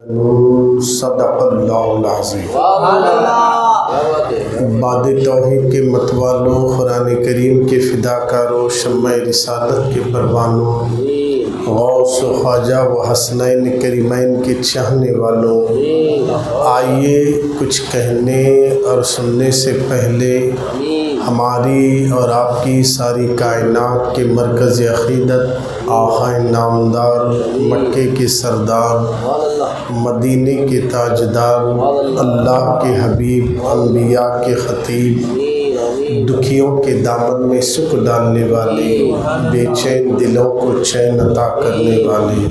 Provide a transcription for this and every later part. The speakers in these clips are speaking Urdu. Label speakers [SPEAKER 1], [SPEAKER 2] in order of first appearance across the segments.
[SPEAKER 1] صدق اللہ العظیم۔ باد توحید کے متوالوں، قرآن کریم کے فداکاروں، شمع رسالت کے پروانوں، غوث و خواجہ و حسنین کریمین کے چاہنے والوں، آئیے کچھ کہنے اور سننے سے پہلے ہماری اور آپ کی ساری کائنات کے مرکز عقیدت، آقا نامدار، مکے کے سردار، مدینے کے تاجدار، اللہ کے حبیب، انبیاء کے خطیب، دکھیوں کے دامن میں سکھ ڈالنے والے، بے چین دلوں کو چین عطا کرنے والے،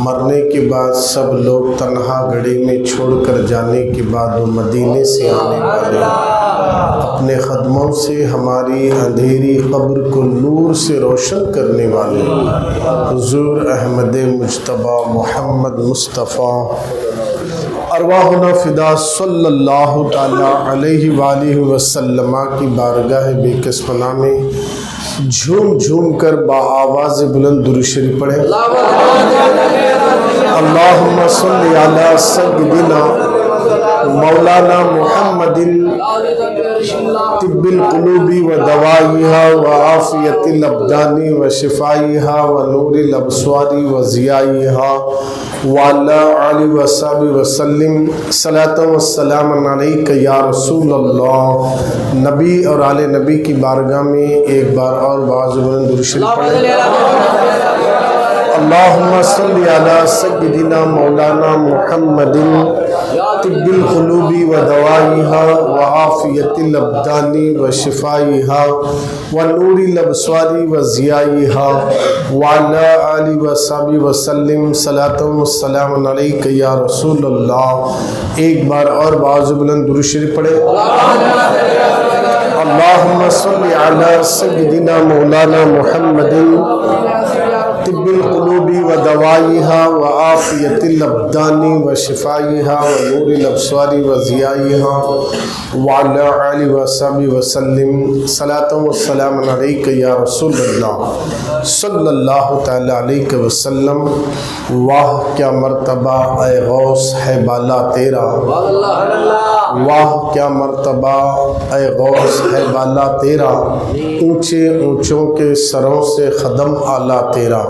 [SPEAKER 1] مرنے کے بعد سب لوگ تنہا گڑھے میں چھوڑ کر جانے کے بعد وہ مدینے سے آنے والے، اپنے قدموں سے ہماری اندھیری قبر کو نور سے روشن کرنے والے، حضور احمد مجتبیٰ محمد مصطفیٰ ارواحنا فدا صلی اللہ تعالی علیہ وآلہ وسلم کی بارگاہ بے کس پناہ میں جھوم جھوم کر بآواز بلند درود شریف پڑھیں۔ اللہم صلی علی سیدنا مولانا محمد طب القلوب و دوائیہا و عافیت الابدان و شفائیہا و نور الابصار و ضیائیہا وعلی آلہ و صحبہ وسلم صلاۃ و سلام علیک یا رسول اللہ۔ نبی اور آل نبی کی بارگاہ میں ایک بار اور باز بلند درود شریف پڑھیں۔ اللہم صلی علی سیدنا مولانا محمد طب القلوب و دوائیہا و عافیت الابدان و شفائیہا و نور الابصار و ضیائیہا وعلی آلہ و صحبہ وسلم صلاۃ و سلام علیک یا رسول اللہ۔ ایک بار اور باز بلند درود شریف پڑھیں۔ اللہم صلی علی سیدنا مولانا محمد طب القلوب و دوائیہا و عافیت الابدان و شفائیہا و نور الابصار و ضیائیہا وعلی آلہ و صحبہ وسلم صلاۃ و سلام علیک یا رسول اللہ صلی اللہ تعالی علیہ وسلم۔ واہ کیا مرتبہ اے غوث ہے بالا تیرا، واہ کیا مرتبہ اے غوث ہے بالا تیرا، اونچے اونچوں کے سروں سے قدم اعلیٰ تیرا،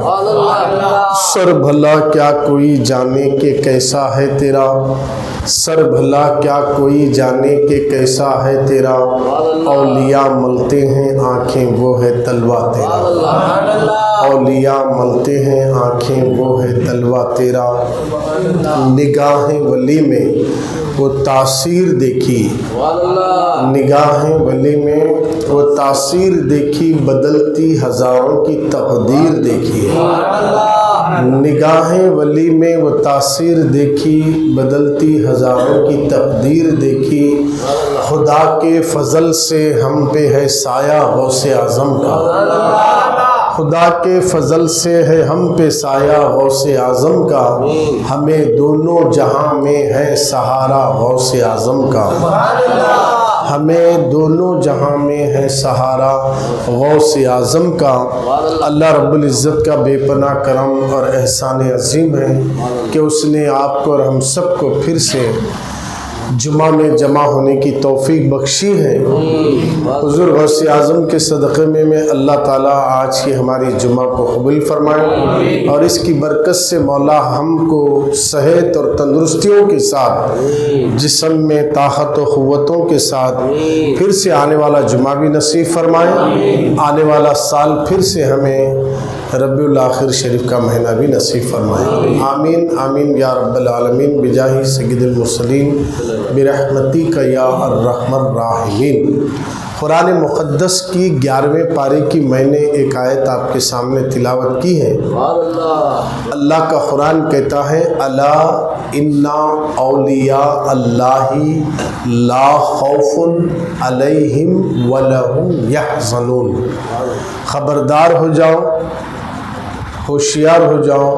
[SPEAKER 1] سر بھلا کیا کوئی جانے کہ کیسا ہے تیرا، سر بھلا کیا کوئی جانے کہ کیسا ہے تیرا، اولیاء ملتے ہیں آنکھیں وہ ہے تلوہ تیرا، اولیاء ملتے ہیں آنکھیں وہ ہے تلوہ تیرا، نگاہ ولی میں وہ تاثیر دیکھی، نگاہ ولی میں وہ تاثیر دیکھی، بدلتی ہزاروں کی تقدیر دیکھی، نگاہ ولی میں وہ تاثیر دیکھی، بدلتی ہزاروں کی تقدیر دیکھی، خدا کے فضل سے ہم پہ ہے سایہ غوث اعظم کا، خدا کے فضل سے ہے ہم پہ سایہ غوث اعظم کا، ہمیں دونوں جہاں میں ہے سہارا غوث اعظم کا، ہمیں دونوں جہاں میں ہے سہارا غوث اعظم کا۔ اللہ رب العزت کا بے پناہ کرم اور احسان عظیم ہے کہ اس نے آپ کو اور ہم سب کو پھر سے جمعہ میں جمع ہونے کی توفیق بخشی ہے۔ حضور غوث اعظم کے صدقے میں اللہ تعالیٰ آج کی ہماری جمعہ کو قبول فرمائے اور اس کی برکت سے مولا ہم کو صحت اور تندرستیوں کے ساتھ، جسم میں طاقت و قوتوں کے ساتھ پھر سے آنے والا جمعہ بھی نصیب فرمائے، آنے والا سال پھر سے ہمیں ربیع الاخر شریف کا مہینہ بھی نصیب فرمائے، آمین آمین یا رب العالمین، بجاہ سید المرسلین برحمتک یا ارحم الراحمین۔ قرآن مقدس کی 11ویں پارے کی میں نے ایک آیت آپ کے سامنے تلاوت کی ہے۔ اللہ کا قرآن کہتا ہے الا ان اولیاء اللہ لا خوف علیہم ولا هم یحزنون، خبردار ہو جاؤ، ہوشیار ہو جاؤ،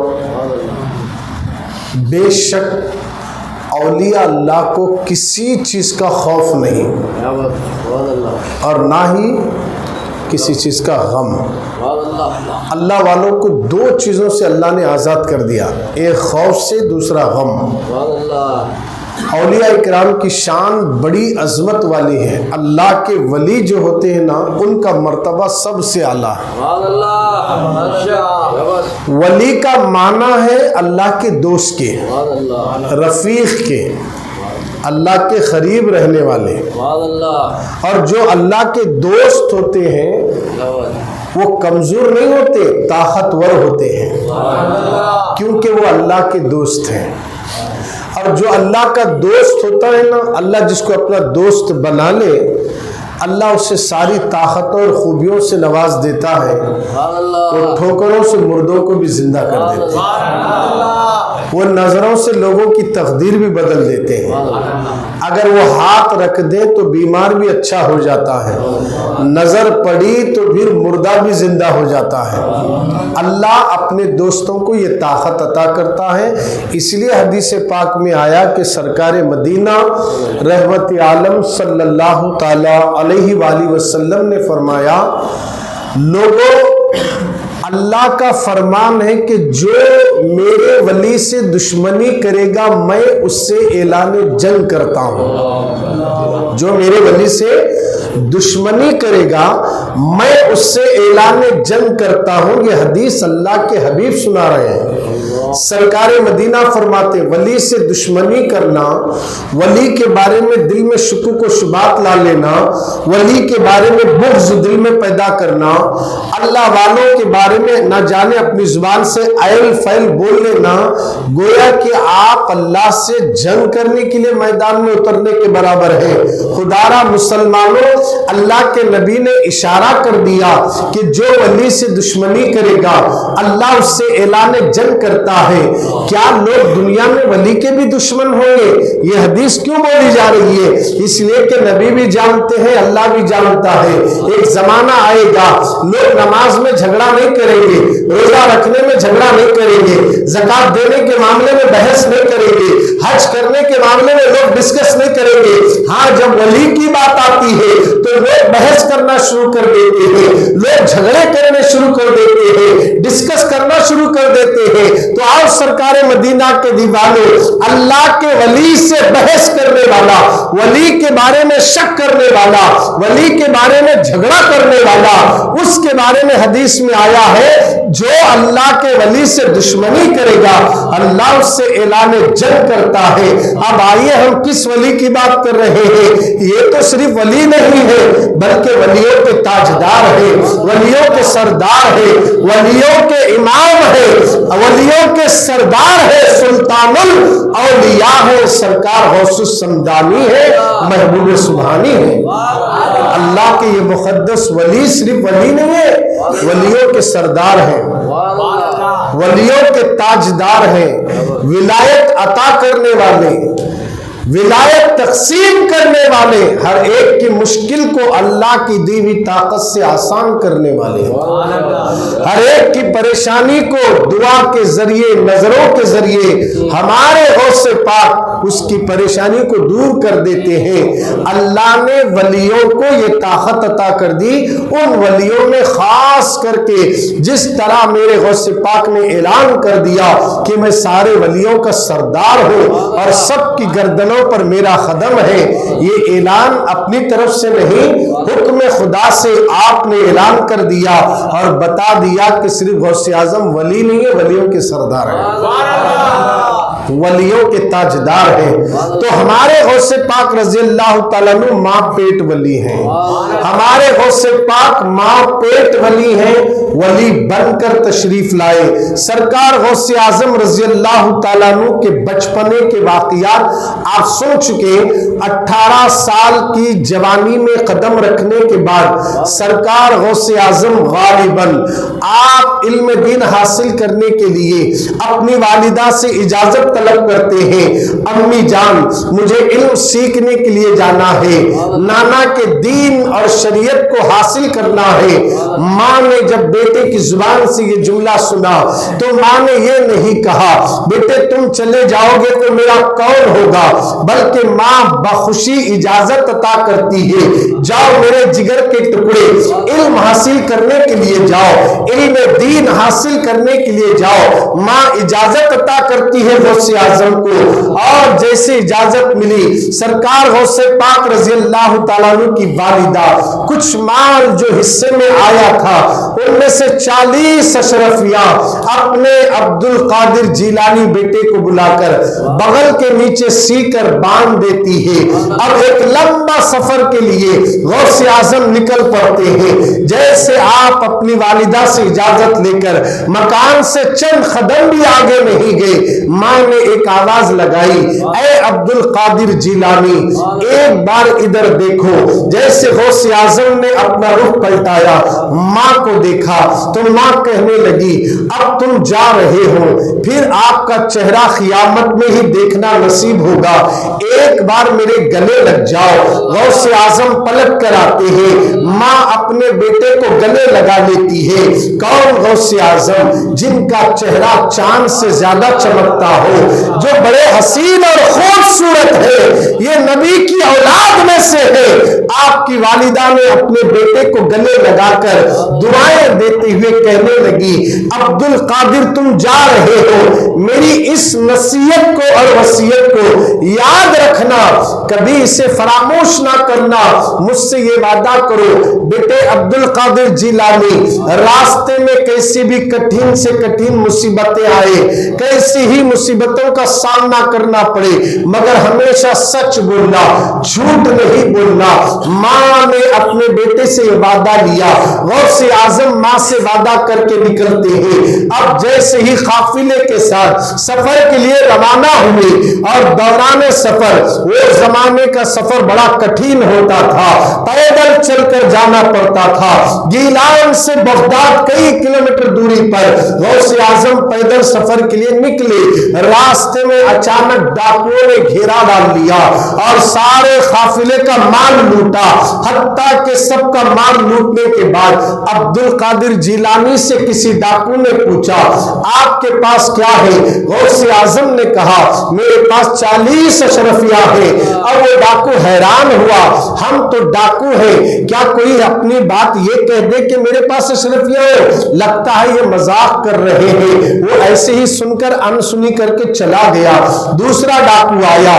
[SPEAKER 1] بے شک اولیاء اللہ کو کسی چیز کا خوف نہیں اور نہ ہی کسی چیز کا غم۔ اللہ والوں کو دو چیزوں سے اللہ نے آزاد کر دیا، ایک خوف سے، دوسرا غم۔ اولیاء اکرام کی شان بڑی عظمت والی ہے، اللہ کے ولی جو ہوتے ہیں نا ان کا مرتبہ سب سے اعلیٰ ہے۔ ولی کا معنی ہے اللہ کے دوست کے، رفیق کے، اللہ کے قریب رہنے والے، اور جو اللہ کے دوست ہوتے ہیں وہ کمزور نہیں ہوتے، طاقتور ہوتے ہیں، کیونکہ وہ اللہ کے دوست ہیں۔ اور جو اللہ کا دوست ہوتا ہے نا، اللہ جس کو اپنا دوست بنا لے، اللہ اسے ساری طاقتوں اور خوبیوں سے نواز دیتا ہے، وہ ٹھوکروں سے مردوں کو بھی زندہ کر دیتے ہیں، وہ نظروں سے لوگوں کی تقدیر بھی بدل دیتے ہیں، اگر وہ ہاتھ رکھ دیں تو بیمار بھی اچھا ہو جاتا ہے، نظر پڑی تو پھر مردہ بھی زندہ ہو جاتا ہے۔ اللہ اپنے دوستوں کو یہ طاقت عطا کرتا ہے، اس لیے حدیث پاک میں آیا کہ سرکار مدینہ رحمت عالم صلی اللہ تعالی علیہ وآلہ وسلم نے فرمایا، لوگوں اللہ کا فرمان ہے کہ جو میرے ولی سے دشمنی کرے گا میں اس سے اعلان جنگ کرتا ہوں، جو میرے ولی سے دشمنی کرے گا میں اس سے اعلان جنگ کرتا ہوں۔ یہ حدیث اللہ کے حبیب سنا رہے ہیں۔ سرکار مدینہ فرماتے ولی سے دشمنی کرنا، ولی کے بارے میں دل میں شکوک و شبہات لا لینا، ولی کے بارے میں بغض دل میں پیدا کرنا، اللہ والوں کے بارے میں نہ جانے اپنی زبان سے ایل فیل بول لینا، گویا کہ آپ اللہ سے جنگ کرنے کے لیے میدان میں اترنے کے برابر ہے۔ خدارا مسلمانوں، اللہ کے نبی نے اشارہ کر دیا کہ جو ولی سے دشمنی کرے گا اللہ اس سے اعلان جنگ کرتا ہے۔ کیا لوگ دنیا میں ولی کے بھی دشمن ہوں گے؟ یہ حدیث کیوں بولی جا رہی ہے؟ اس لیے کہ نبی بھی جانتے ہیں، اللہ بھی جانتا ہے، ایک زمانہ آئے گا لوگ نماز میں جھگڑا نہیں کریں گے، روزہ رکھنے میں جھگڑا نہیں کریں گے، زکوٰۃ دینے کے معاملے میں بحث نہیں کریں گے، حج کرنے کے معاملے میں لوگ ڈسکس نہیں کریں گے۔ ہاں جب ولی کی بات آتی ہے تو لوگ بحث کرنا شروع کر دیتے ہیں، لوگ جھگڑے کرنے شروع کر دیتے ہیں، ڈسکس کرنا شروع کر دیتے ہیں۔ تو آؤ سرکار مدینہ کے دیوانے، اللہ کے ولی سے بحث کرنے والا، ولی کے بارے میں شک کرنے والا، ولی کے بارے میں جھگڑا کرنے والا، اس کے بارے میں حدیث میں آیا ہے جو اللہ کے ولی سے دشمنی کرے گا اللہ اس سے اعلان جنگ کرتا ہے۔ اب آئیے ہم کس ولی کی بات کر رہے ہیں؟ یہ تو صرف ولی نہیں ہے بلکہ ولیوں کے تاجدار ہے، ولیوں کے سردار ہے، ولیوں کے امام ہے، ولیوں کے سردار ہے، سلطان الاولیاء ہے، سرکار غوث السمدانی ہے، محبوب سبحانی ہے۔ اللہ کے یہ مقدس ولی صرف ولی نہیں ہے، ولیوں کے سردار ہیں، ولیوں کے تاجدار ہیں، ولایت عطا کرنے والے، ولایت تقسیم کرنے والے، ہر ایک کی مشکل کو اللہ کی دی ہوئی طاقت سے آسان کرنے والے، ہر ایک کی پریشانی کو دعا کے ذریعے، نظروں کے ذریعے ہمارے غوث پاک اس کی پریشانی کو دور کر دیتے ہیں۔ اللہ نے ولیوں کو یہ طاقت عطا کر دی، ان ولیوں میں خاص کر کے جس طرح میرے غوث پاک نے اعلان کر دیا کہ میں سارے ولیوں کا سردار ہوں اور سب کی گردنوں پر میرا قدم ہے، یہ اعلان اپنی طرف سے نہیں، حکم خدا سے آپ نے اعلان کر دیا اور بتا دیا کہ صرف غوث اعظم ولی نہیں ہے، ولیوں کے سردار ہیں، ولیوں کے تاجدار ہیں۔ تو ہمارے غوث پاک رضی اللہ تعالیٰ عنہ ماں پیٹ ولی ہیں، ہمارے غوث پاک ماں پیٹ ولی ہیں، ولی بن کر تشریف لائے۔ سرکار غوث اعظم رضی اللہ تعالیٰ عنہ کے بچپنے کے واقعات آپ سن چکے۔ 18 سال کی جوانی میں قدم رکھنے کے بعد سرکار غوث اعظم غالباً آپ علم دین حاصل کرنے کے لیے اپنی والدہ سے اجازت طلب کرتے ہیں، امی جان مجھے علم سیکھنے کے لیے جانا ہے، نانا کے دین اور شریعت کو حاصل کرنا ہے۔ ماں نے جب بیٹے کی زبان سے یہ جملہ سنا تو ماں نے یہ نہیں کہا بیٹے تم چلے جاؤ گے تو میرا کون ہوگا، بلکہ ماں بخوشی اجازت عطا کرتی ہے، جاؤ میرے جگر کے ٹکڑے، علم حاصل کرنے کے لیے جاؤ، علم دین حاصل کرنے کے لیے جاؤ۔ ماں اجازت عطا کرتی ہے غوث اعظم کو، اور جیسے اجازت ملی سرکار غوث پاک رضی اللہ تعالیٰ عنہ کی والدہ کچھ مال جو حصے میں آیا تھا ان میں سے 40 اشرفیاں اپنے عبد القادر جیلانی بیٹے کو بلا کر بغل کے نیچے سی کر باندھ دیتی ہے۔ اب ایک لمبا سفر کے لیے غوث اعظم نکل پڑتے ہیں۔ جیسے آپ اپنی والدہ سے اجازت لے کر مکان سے چند قدم بھی آگے نہیں گئے، ماں نے ایک آواز لگائی اے عبد القادر جیلانی ایک بار ادھر دیکھو۔ جیسے غوث اعظم نے اپنا رخ پلٹایا ماں کو دیکھا تو ماں کہنے لگی اب تم جا رہے ہو، پھر آپ کا چہرہ قیامت میں ہی دیکھنا نصیب ہوگا، ایک بار میرے گلے لگ جاؤ۔ غوث اعظم پلٹ کر آتے ہیں، ماں اپنے بیٹے کو گلے لگا لیتی ہے۔ کون غوث اعظم؟ جن کا چہرہ چاند سے زیادہ چمکتا ہو، جو بڑے حسین اور خوبصورت ہے، یہ نبی کی اولاد میں سے ہے۔ آپ کی والدہ نے اپنے بیٹے کو گلے لگا کر دعائیں دیتے ہوئے کہنے لگی عبد القادر تم جا رہے ہو، میری اس نصیحت کو اور وصیت کو یاد رکھنا، کبھی اسے فراموش نہ کرنا، مجھ سے یہ وعدہ کرو۔ بیٹے عبد القادر جیلانی راستے میں کیسی بھی کٹھن سے کٹھن مصیبتیں آئے، کیسی ہی مصیبتوں کا سامنا کرنا پڑے، مگر ہمیشہ سچ بولنا، جھوٹ نہیں بولنا۔ ماں نے اپنے بیٹے سے یہ وعدہ لیا۔ غوث اعظم ماں سے وعدہ کر کے نکلتے ہیں۔ اب جیسے ہی قافلے کے ساتھ سفر کے لیے روانہ ہوئے، اور دوران سفر وہ زمانے کا سفر بڑا کٹھن ہوتا تھا، پیدل چل کر جانا پڑتا تھا۔ گیلان سے بغداد کئی کلومیٹر دوری پر غوث اعظم پیدل سفر کے لیے نکلے، راستے میں اچانک ڈاکوؤں نے گھیرا ڈال لیا اور سارے قافلے کا مال لوٹا، حتیٰ کہ سب کا مال لوٹنے کے بعد عبد القادر جیلانی سے کسی ڈاکو نے پوچھا آپ کے پاس کیا ہے؟ غوث اعظم نے کہا میرے پاس 40 اشرفیاں ہیں۔ اب وہ ڈاکو حیران ہوا، ہم تو ڈاکو ہیں، کیا کوئی اپنی بات یہ کہہ دے کہ میرے پاس اشرفیاں ہیں؟ لگتا ہے یہ مذاق کر رہے ہیں۔ وہ ایسے ہی سن کر انسنی کر کے چلا گیا۔ دوسرا ڈاکو آیا،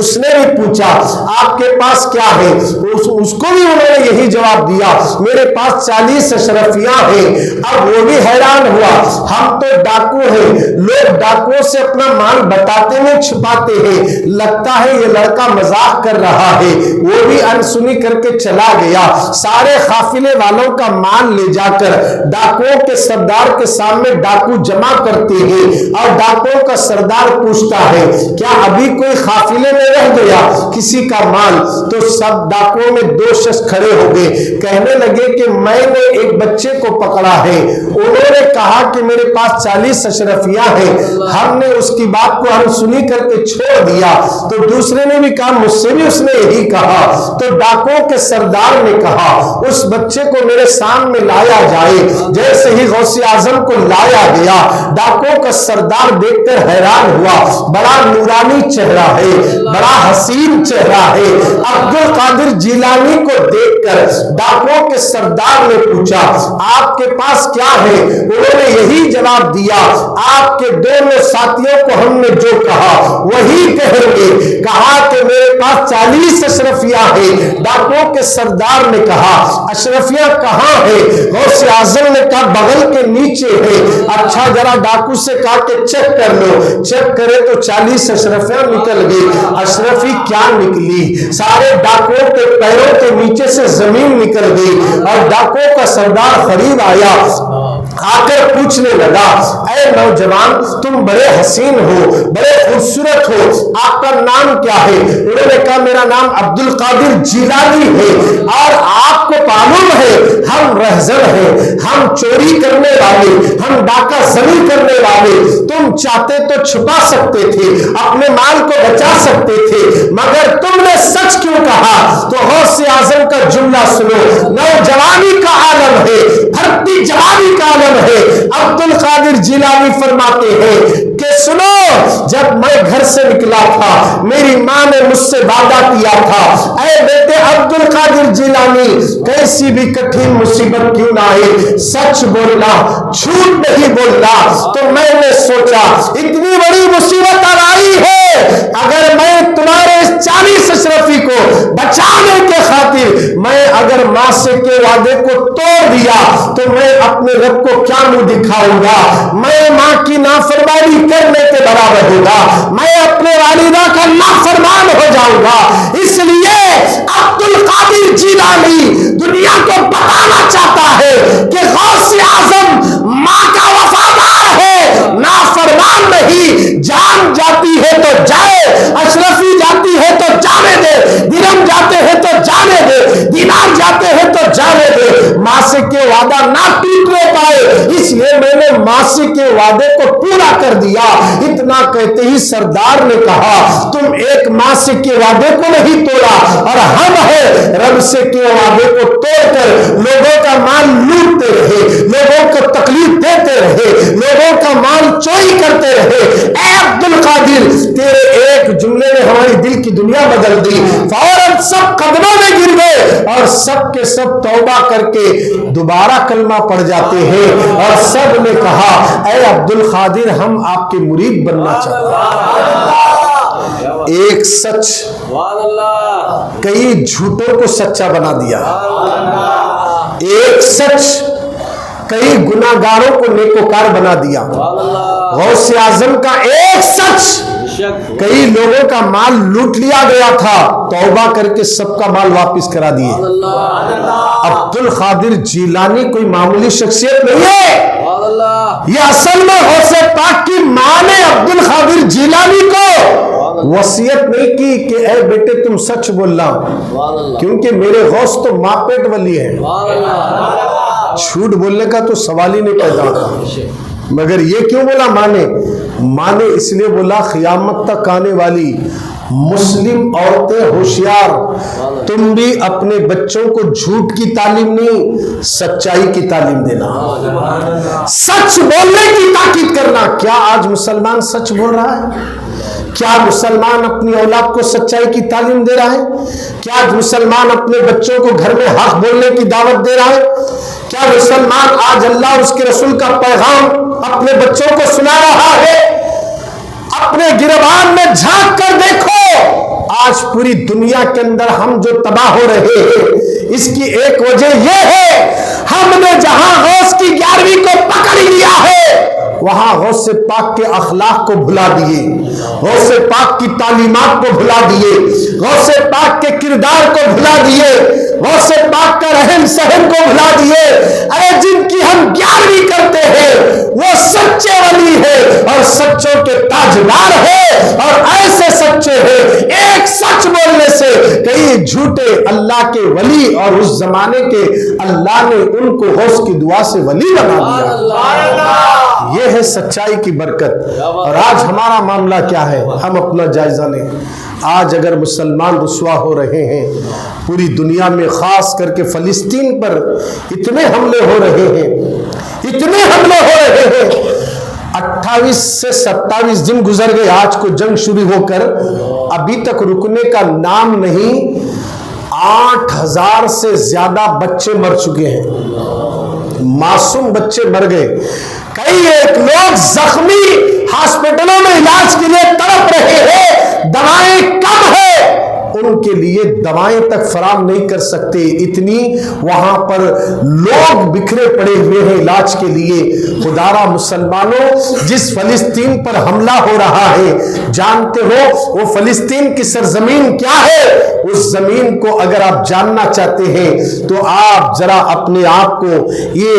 [SPEAKER 1] اس نے بھی پوچھا آپ کے پاس کیا ہے؟ اس کو بھی انہوں نے یہی جواب دیا میرے پاس 40 اشرفیاں ہیں۔ اب وہ بھی حیران ہوا، ہم تو ڈاکو ہیں، لوگ ڈاکوؤں سے اپنا مال بتاتے نہیں چھپاتے ہیں، لگتا ہے یہ لڑکا مذاق کر رہا ہے۔ وہ بھی انسنی کر کے چلا گیا۔ سارے قافلے والوں کا مال لے جا کر ڈاکوؤں کے سردار کے سامنے ڈاکو جمع کرتے ہیں، اور ڈاکوؤں کا سردار پوچھتا ہے کیا ابھی کوئی قافلے میں رہ گیا کسی کا مال؟ تو سب ڈاکوؤں میں 2 شخص کھڑے ہو گئے، کہنے لگے کہ میں نے ایک بچے کو پکڑا ہے، انہوں نے کہا کہ میرے پاس 40 اشرفیاں ہیں، ہم نے اس کی بات کو انسنی کر کے چھوڑ دیا۔ تو دوسرے نے بھی کہا مجھ سے بھی اس نے یہی کہا۔ تو ڈاکوؤں کے سردار نے کہا اس بچے کو میرے سامنے لایا جائے۔ جیسے ہی غوث اعظم کو لایا گیا، ڈاکوؤں کا سردار دیکھ کر حیران ہوا، بڑا نورانی چہرہ ہے، بڑا حسین چہرہ ہے۔ عبد القادر جیلانی کو دیکھ کر ڈاکوؤں کے سردار نے پوچھا آپ کے پاس کیا ہے؟ انہوں نے یہی جواب دیا آپ کے دونوں ساتھیوں کو ہم نے جو کہا وہی کہیں گے۔ کہا کہ میرے پاس 40 اشرفیاں ہیں۔ ڈاکوؤں کے سردار نے کہا اشرفیاں کہاں ہیں؟ غوث اعظم نے کہا بغل کے نیچے ہے۔ اچھا ذرا ڈاکو سے کہا کہ چیک کر لو، چیک کرے تو 40 اشرفیاں نکل گئی۔ اشرفی کیا نکلی؟ سارے ڈاکوؤں کے پیروں کے نیچے سے زمین نکل گئی، اور ڈاکوؤں کا سردار قریب آیا، آ کر پوچھنے لگا اے نوجوان تم بڑے حسین ہو، بڑے خوبصورت ہو، آپ کا نام کیا ہے؟ انہوں نے کہا میرا نام عبد القادر جیلانی ہے، اور آپ کو معلوم ہے ہم رہزن ہیں، ہم چوری کرنے والے، ہم ڈاکہ زنی کرنے والے، تم چاہتے تو چھپا سکتے تھے، اپنے مال کو بچا سکتے تھے، مگر تم نے سچ کیوں کہا؟ تو غوث اعظم کا جملہ سنو، نوجوانی کا عالم ہے، بھرتی جوانی کا عالم ہے۔ عبد القادر جیلانی فرماتے ہیں کہ سنو، جب میں گھر سے نکلا تھا میری ماں نے مجھ سے وعدہ کیا تھا، اے بیٹے عبد القادر جیلانی، کیسی بھی کٹھن مصیبت کیوں نہ آئے سچ بولنا، جھوٹ نہیں بولنا۔ تو میں نے سوچا اتنی بڑی مصیبت آئی ہے، اگر میں تمہارے 40 اشرفی کو بچانے کے خاطر میں اگر ماں سے کے وعدے کو توڑ دیا تو میں اپنے رب کو کیا منہ دکھاؤں گا؟ میں ماں کی نافرمانی کرنے کے برابر ہوگا، میں اپنے والدہ کا نافرمان ہو جاؤں گا۔ اس لیے عبد القادر جیلانی دنیا کو بتانا چاہتا ہے کہ غوث اعظم ماں کا وفادار ہے، نافرمان نہیں۔ جان جاتی ہے تو جائے، اشرفی جاتی ہے تو جانے دے، درہم جاتے ہیں تو جانے دے، دینار جاتے ہیں تو جانے دے، ماں سے کے وعدہ نہ ٹوٹنے پائے، اس لیے میں نے ماں سے کے وعدے کو پورا کر دیا۔ اتنا کہتے ہی سردار نے کہا تم ایک ماں سے کے وعدے کو نہیں توڑا، اور ہم ہیں رب سے کے وعدے کو توڑ کر لوگوں کا مال لوٹتے رہے، لوگوں کو تکلیف دیتے رہے، لوگوں کا مال چوری کرتے رہے۔ اے عبد القادر، تیرے ایک جملے نے ہماری دل کی دنیا بدل دی۔ فوراً سب قدموں میں گر گئے اور سب کے سب توبہ کر کے دوبارہ کلمہ پڑھ جاتے ہیں، اور سب نے کہا اے عبد القادر ہم آپ کے مرید بننا چاہتے ہیں۔ ایک سچ کئی جھوٹوں کو سچا بنا دیا، ایک سچ کئی گناہگاروں کو نیکوکار بنا دیا۔ غوث اعظم کا ایک سچ کئی لوگوں کا مال لوٹ لیا گیا تھا، توبہ کر کے سب کا مال واپس کرا دیے۔ عبد القادر جیلانی کوئی معمولی شخصیت نہیں ہے، یہ اصل میں غوث پاک کی ماں نے عبد القادر جیلانی کو وصیت نہیں کی کہ اے بیٹے تم سچ بولنا، کیونکہ میرے غوث تو ماں پیٹ ولی ہے، جھوٹ بولنے کا تو سوال ہی نہیں پیدا ہوتا۔ مگر یہ کیوں بولا ماں نے اس لیے بولا قیامت تک آنے والی مسلم عورتیں ہوشیار، تم بھی اپنے بچوں کو جھوٹ کی تعلیم نہیں سچائی کی تعلیم دینا، سچ بولنے کی تاکید کرنا۔ کیا آج مسلمان سچ بول رہا ہے؟ کیا مسلمان اپنی اولاد کو سچائی کی تعلیم دے رہا ہے؟ کیا آج مسلمان اپنے بچوں کو گھر میں حق بولنے کی دعوت دے رہا ہے؟ کیا مسلمان آج اللہ اور اس کے رسول کا پیغام اپنے بچوں کو سنا رہا ہے؟ اپنے گریبان میں جھانک کر دیکھو، آج پوری دنیا کے اندر ہم جو تباہ ہو رہے ہیں اس کی ایک وجہ یہ ہے ہم نے جہاں غوث کی 11ویں کو پکڑ لیا ہے وہاں غوث پاک کے اخلاق کو بھلا دیے، غوث پاک کی تعلیمات کو بھلا دیے، غوث پاک کے کردار کو بھلا دیے، غوث پاک کا رہن سہن کو بھلا دیے۔ ارے جن کی ہم 11ویں کرتے ہیں وہ سچے ولی ہے اور سچوں کے تاجدار ہے، اور ایسے سچے ہیں ایک سچ بولنے سے کئی جھوٹے اللہ کے ولی اور اس زمانے کے اللہ نے ان کو غوث کی دعا سے ولی بنا دیا۔ یہ ہے سچائی کی برکت۔ اور آج ہمارا معاملہ کیا ہے؟ ہم اپنا جائزہ لیں۔ آج اگر مسلمان رسوا ہو رہے ہیں پوری دنیا میں، خاص کر کے فلسطین پر اتنے حملے ہو رہے ہیں، اتنے حملے ہو رہے ہیں، 28 سے 27 دن گزر گئے آج کو جنگ شروع ہو کر، ابھی تک رکنے کا نام نہیں۔ 8000 سے زیادہ بچے مر چکے ہیں، معصوم بچے مر گئے، کئی ایک لوگ زخمی ہاسپٹلوں میں علاج کے لیے تڑپ رہے ہیں، دوائیں کم ہے، ان کے کے لیے دوائیں تک فراہم نہیں کر سکتے، اتنی وہاں پر لوگ بکھرے پڑے ہوئے ہیں علاج کے لیے۔ خدارا مسلمانوں، جس فلسطین پر حملہ ہو رہا ہے، جانتے ہو وہ فلسطین کی سرزمین کیا ہے؟ اس زمین کو اگر آپ جاننا چاہتے ہیں تو آپ ذرا اپنے آپ کو، یہ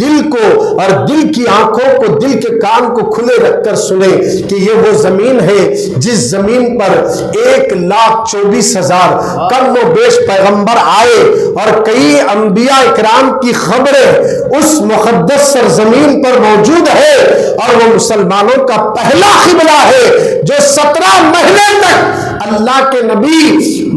[SPEAKER 1] دل کو اور دل کی آنکھوں کو، دل کے کان کو کھلے رکھ کر سنیں کہ یہ وہ زمین ہے جس زمین پر 1,24,000 کم و بیش پیغمبر آئے اور کئی انبیاء اکرام کی خبریں اس مقدس سرزمین پر موجود ہے، اور وہ مسلمانوں کا پہلا قبلہ ہے جو 17 مہینے تک اللہ کے نبی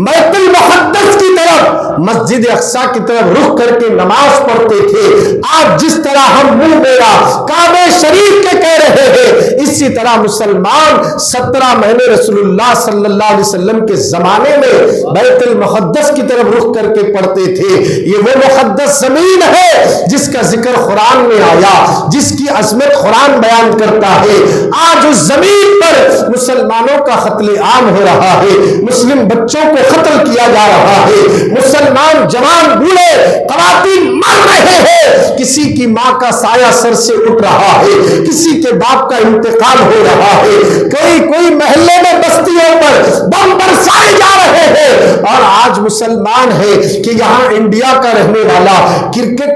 [SPEAKER 1] بیت المقدس کی طرف، مسجد اقصی کی طرف رخ کر کے نماز پڑھتے تھے۔ آج جس طرح ہم منہ میرا کعبہ شریف کے کہہ رہے ہیں، اسی طرح مسلمان 17 مہینے رسول اللہ صلی اللہ علیہ وسلم کے زمانے میں بیت المقدس کی طرف رخ کر کے پڑھتے تھے۔ یہ وہ مقدس زمین ہے جس کا ذکر قرآن میں آیا، جس کی عظمت قرآن بیان کرتا ہے۔ آج اس زمین پر مسلمانوں کا قتل عام ہو رہا ہے، مسلم بچوں کو قتل کیا جا رہا ہے، مسلمان جوان بوڑھے خواتین مر رہے ہیں، کسی کی ماں کا سایہ سر سے اٹھ رہا ہے، کسی کے باپ کا انتقال ہو رہا ہے، کوئی محلے میں بستیوں پر بم برسائے جا رہے ہیں، اور آج مسلمان ہے کہ یہاں انڈیا کا رہنے والا کرکٹ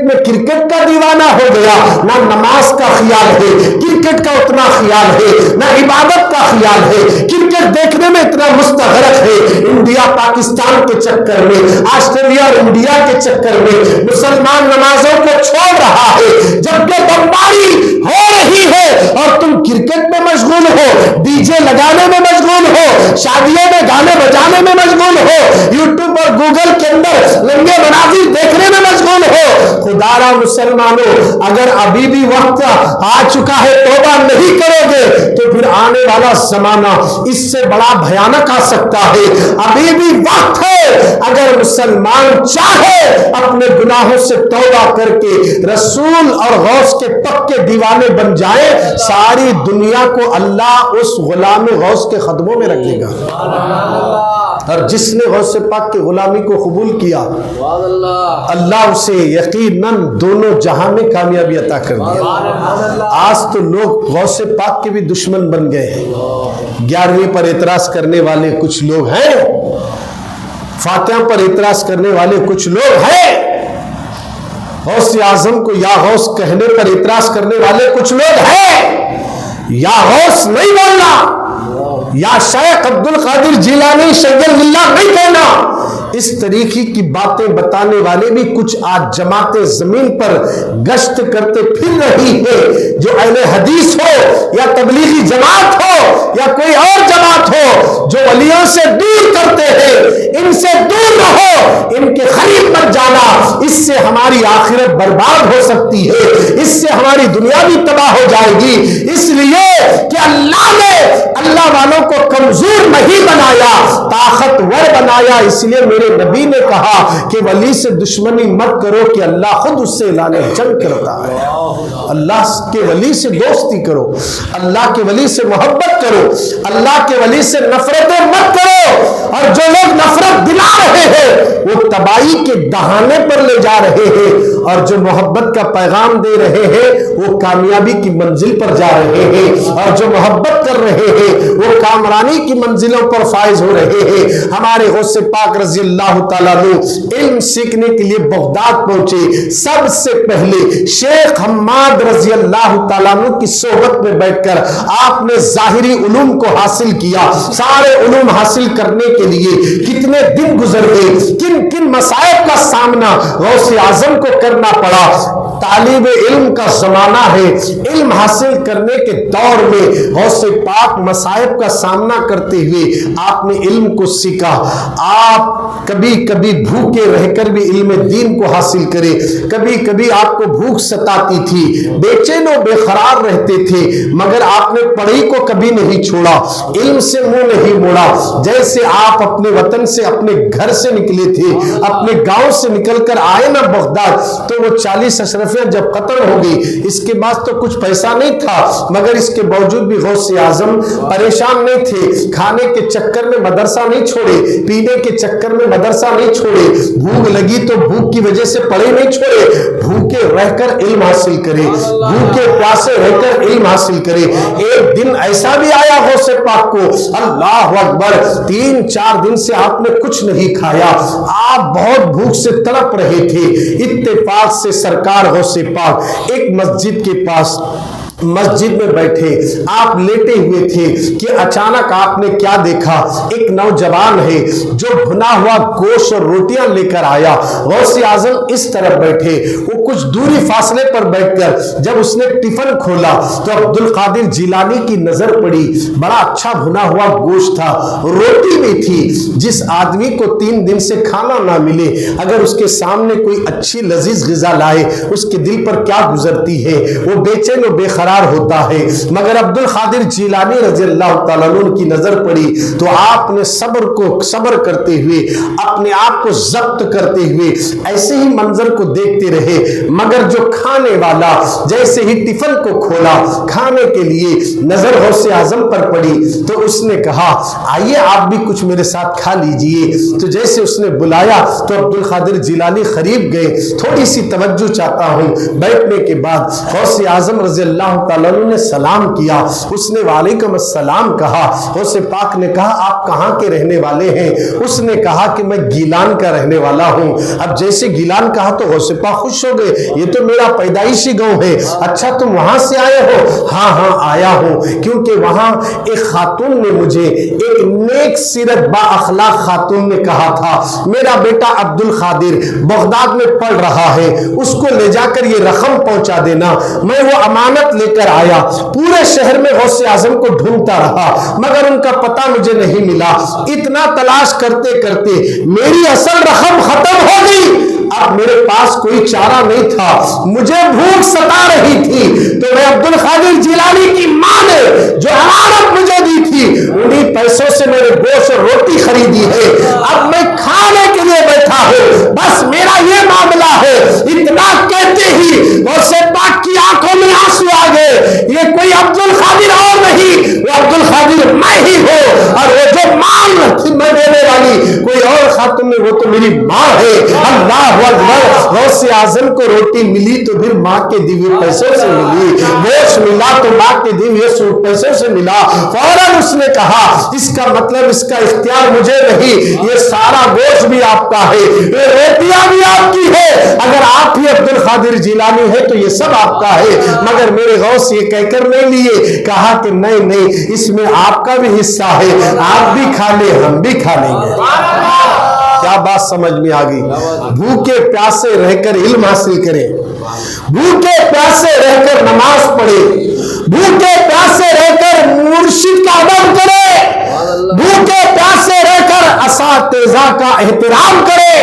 [SPEAKER 1] کا دیوانہ ہو گیا، نہ نماز کا خیال ہے، کرکٹ کا اتنا خیال ہے، نہ عبادت کا خیال ہے، کرکٹ دیکھنے میں اتنا مستغرق ہے، انڈیا پاکستان کے چکر میں، آسٹریلیا اور انڈیا کے چکر میں مسلمان نمازوں کو چھوڑ رہا ہے، جبکہ بمباری ہو رہی ہے اور تم کرکٹ میں مشغول ہو، ڈی جے لگانے میں مشغول ہو، شادیوں میں گانے بجانے میں مشغول ہو، یوٹیوب اور گوگل کے اندر لنگے مناظر دیکھنے میں مشغول ہو۔ خدارا مسلمانوں، اگر ابھی بھی وقت آ چکا ہے توبہ نہیں کرو گے تو پھر آنے والا زمانہ اس سے بڑا بھیانک آ سکتا ہے۔ ابھی بھی وقت ہے، اگر مسلمان چاہے اپنے گناہوں سے توبہ کر کے رسول اور غوث کے پکے دیوانے بن جائے، ساری دنیا کو اللہ اس غلام غوث کے قدموں میں رکھے گا، اور جس نے غوث پاک کی غلامی کو قبول کیا اللہ اسے یقیناً دونوں جہاں میں کامیابی عطا کر دیا۔ آج تو لوگ غوث پاک کے بھی دشمن بن گئے ہیں، 11ویں پر اعتراض کرنے والے کچھ لوگ ہیں، فاتحہ پر اعتراض کرنے والے کچھ لوگ ہیں، غوث اعظم کو یا غوث کہنے پر اعتراض کرنے والے کچھ لوگ ہیں۔ یا غوث نہیں بولنا، یا شیخ عبد القادر جیلانی شیخ اللہ نہیں کہنا، اس طریقے کی باتیں بتانے والے بھی کچھ آج جماعت زمین پر گشت کرتے پھر رہی ہے، جو اہل حدیث ہو یا تبلیغی جماعت ہو یا کوئی اور جماعت ہو، جو ولیوں سے دور کرتے ہیں، ان سے دور رہو، ان کے قریب مت جانا، اس سے ہماری آخرت برباد ہو سکتی ہے، اس سے ہماری دنیا بھی تباہ ہو جائے گی، اس لیے کہ اللہ نے اللہ والوں کو کمزور نہیں بنایا، طاقتور بنایا۔ اس لیے میرے نبی نے کہا کہ ولی سے دشمنی مت کرو کہ اللہ خود اس سے اعلان جنگ کرتا ہے۔ اللہ کے ولی سے دوستی کرو، اللہ کے ولی سے محبت کرو، اللہ کے ولی سے نفرتیں مت کرو، اور جو لوگ نفرت دلا رہے ہیں وہ تباہی کے دہانے پر لے جا رہے ہیں، اور جو محبت کا پیغام دے رہے ہیں وہ کامیابی کی منزل پر جا رہے ہیں، اور جو محبت کر رہے ہیں وہ کامرانی کی منزلوں پر فائز ہو رہے ہیں۔ ہمارے غوث پاک رضی اللہ تعالیٰ عنہ علم سیکھنے کے لیے بغداد پہنچے، سب سے پہلے شیخ حماد رضی اللہ تعالیٰ عنہ کی صحبت میں بیٹھ کر آپ نے ظاہری علوم کو حاصل کیا۔ سارے علوم حاصل کرنے کے لیے کتنے دن گزر گئے، کن کن مسائل کا سامنا غوث اعظم کو کرنا پڑا۔ طالب علم کا زمانہ ہے، علم حاصل کرنے کے دور میں غوث پاک مصائب کا سامنا کرتے ہوئے آپ نے علم کو سیکھا۔ آپ کبھی کبھی بھوکے رہ کر بھی علم دین کو حاصل کرے، کبھی کبھی آپ کو بھوک ستاتی تھی، بے چین و بے قرار رہتے تھے، مگر آپ نے پڑھائی کو کبھی نہیں چھوڑا، علم سے منہ نہیں موڑا۔ جیسے آپ اپنے وطن سے، اپنے گھر سے نکلے تھے، اپنے گاؤں سے نکل کر آئے نا بغداد، تو وہ 40 اشرف مصروفیت جب ختم ہو گئی، اس کے بعد تو کچھ پیسہ نہیں تھا، مگر اس کے باوجود بھی غوث اعظم پریشان نہیں تھے، کھانے کے چکر میں مدرسہ نہیں چھوڑے، پینے کے چکر میں مدرسہ نہیں چھوڑے، بھوک لگی تو بھوک کی وجہ سے پڑھے نہیں چھوڑے، بھوکے رہ کر علم حاصل کرے، بھوکے پیاسے رہ کر علم حاصل کرے۔ ایک دن ایسا بھی آیا غوث پاک کو، اللہ اکبر، 3-4 دن سے آپ نے کچھ نہیں کھایا، آپ بہت بھوک سے تڑپ رہے تھے، اتفاق سے سرکار غوث پاک ایک مسجد کے پاس مسجد میں بیٹھے، آپ لیٹے ہوئے تھے کہ اچانک آپ نے کیا دیکھا، ایک نوجوان ہے جو بھنا ہوا گوشت اور روٹیاں لے کر آیا۔ غوث اعظم اس طرف بیٹھے، وہ کچھ دوری فاصلے پر بیٹھ کر جب اس نے ٹفن کھولا تو عبد القادر جیلانی کی نظر پڑی، بڑا اچھا بھنا ہوا گوشت تھا، روٹی بھی تھی۔ جس آدمی کو 3 دن سے کھانا نہ ملے، اگر اس کے سامنے کوئی اچھی لذیذ غذا لائے، اس کے دل پر کیا گزرتی ہے، وہ بے چین و بے ہوتا ہے۔ مگر عبد القادر جیلانی رضی اللہ تعالیٰ عنہ کی نظر پڑی تو آپ نے صبر کرتے ہوئے، اپنے آپ کو ضبط کرتے ہوئے ایسے ہی منظر کو دیکھتے رہے، مگر جو کھانے والا جیسے ہی ٹفن کو کھولا کھانے کے لیے، نظر غوث اعظم پر پڑی تو اس نے کہا آئیے آپ بھی کچھ میرے ساتھ کھا لیجئے۔ تو جیسے اس نے بلایا تو عبد القادر جیلانی قریب گئے، تھوڑی سی توجہ چاہتا ہوں۔ بیٹھنے کے بعد غوث اعظم رضی اللہ تعالیٰ نے سلام کیا، اس نے وعلیکم السلام کہا۔ غوث پاک نے کہا آپ کہاں کے رہنے والے ہیں؟ اس نے کہا کہ میں گیلان کا رہنے والا ہوں۔ اب جیسے گیلان کہا تو غوث پاک خوش ہو گئے، یہ تو میرا پیدائشی گاؤں ہے۔ اچھا تم وہاں سے آئے ہو؟ ہاں ہاں آیا ہوں، کیونکہ وہاں ایک خاتون نے مجھے، ایک نیک سیرت با اخلاق خاتون نے کہا تھا میرا بیٹا عبد القادر بغداد میں پڑھ رہا ہے، اس کو لے جا کر یہ رقم پہنچا دینا۔ میں وہ امانت لے کر آیا، پورے شہر میں غوث اعظم کو ڈھونڈتا رہا مگر ان کا پتہ مجھے نہیں ملا۔ اتنا تلاش کرتے کرتے میری اصل رقم ختم ہو گئی، اب میرے پاس کوئی چارہ نہیں تھا، مجھے بھوک ستا رہی تھی تو میں عبد القادر جیلانی کی ماں نے جو امانت مجھے دی تھی انہی پیسوں سے میرے گوشت اور روٹی خریدی ہے، اب میں کھانے کے لیے بیٹھا ہوں، بس میرا یہ معاملہ ہے۔ اتنا کہتے ہی غوث پاک کی آنکھوں میں آنسو آ گئے، یہ کوئی عبد القادر اور نہیں، وہ عبد القادر میں ہی ہوں، اور وہ جو مال میں دینے والی کوئی اور خاتون میں، وہ تو میری ماں ہے۔ اللہ اکبر، غوث اعظم کو روٹی ملی تو پھر ماں کے دیے پیسوں سے ملی، گوشت ملا تو ماں کے دیے پیسوں سے ملا۔ فوراً اس نے کہا اس کا مطلب اس کا اختیار مجھے نہیں، یہ سارا گوشت بھی آپ کا ہے، یہ روٹیاں بھی آپ کی ہے، اگر آپ ہی عبد القادر جیلانی ہے تو یہ سب آپ کا ہے۔ مگر میرے غوث یہ کہہ کر نہیں لیے، کہا کہ نہیں اس میں آپ کا بھی حصہ ہے، آپ بھی کھا لیں ہم بھی کھا لیں گے۔ کیا بات سمجھ میں آ گئی؟ بھوکے پیاسے رہ کر علم حاصل کریں، بھوکے پیاسے رہ کر نماز پڑھے، بھوکے پیاسے رہ کر مرشد کا ادب کرے، بھوکے پیاسے رہ کر اساتذہ کا احترام کرے،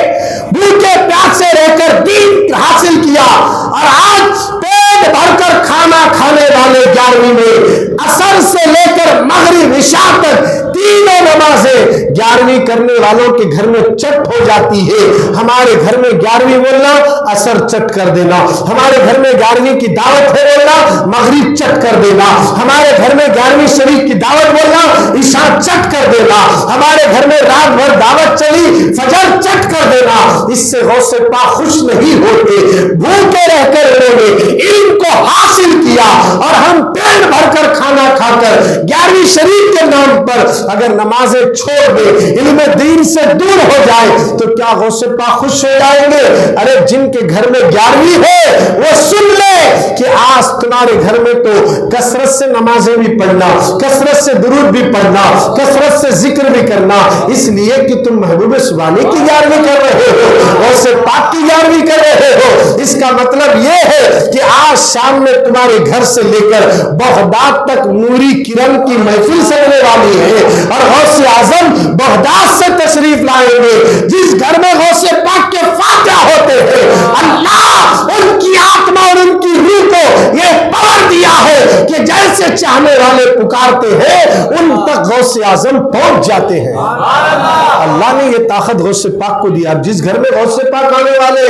[SPEAKER 1] بھوکے پیاسے رہ کر دین حاصل کیا، اور آج پیٹ بھر کر کھانا کھانے والے 11ویں میں عصر سے لے کر مغرب عشاء تک تینوں نمازیں 11ویں کرنے والوں کے گھر میں چٹ ہو جاتی ہے۔ ہمارے گھر میں 11ویں بولنا عصر چٹ کر دینا، ہمارے گھر میں 11ویں کی دعوت ہے بولنا مغرب چٹ کر دینا، ہمارے گھر میں 11ویں شریف کی دعوت بولنا عشاء چٹ کر دینا، ہمارے گھر میں رات بھر دعوت چلی فجر چٹ کر دینا۔ اس سے غوث پاک خوش نہیں ہوتے، بھوکے رہ کر انہوں نے علم کو حاصل کیا، اور ہم پیٹ بھر کر کھانا کھا کر 11ویں شریف کے نام پر اگر نمازیں چھوڑ دے، علم دین سے دور ہو جائے تو کیا غوث پاک خوش ہو جائیں گے؟ ارے جن کے گھر میں 11ویں ہے وہ سن لے کہ آج تمہارے گھر میں تو کثرت سے نمازیں بھی پڑھنا، کثرت سے درود بھی پڑھنا، کثرت سے ذکر بھی کرنا، اس لیے کہ تم محبوب سبحانی کی 11ویں کر رہے ہو، غوث پاک کی 11ویں کر رہے ہو۔ اس کا مطلب یہ ہے کہ آج شام میں تمہارے گھر سے لے کر بغداد تک نوری کرن کی محفل سجنے والی ہے، اور غوث اعظم بغداد سے تشریف لائیں گے۔ جس گھر میں غوث پاک کے فاتحہ ہوتے ہیں، اللہ ان کی آتما اور ان کی روح کو یہ پاور دیا ہے کہ کہ جیسے چاہنے والے پکارتے ہیں ان تک غوث اعظم پہنچ جاتے ہیں۔ اللہ نے یہ طاقت غوث پاک کو دیا۔ جس گھر میں غوث پاک آنے والے،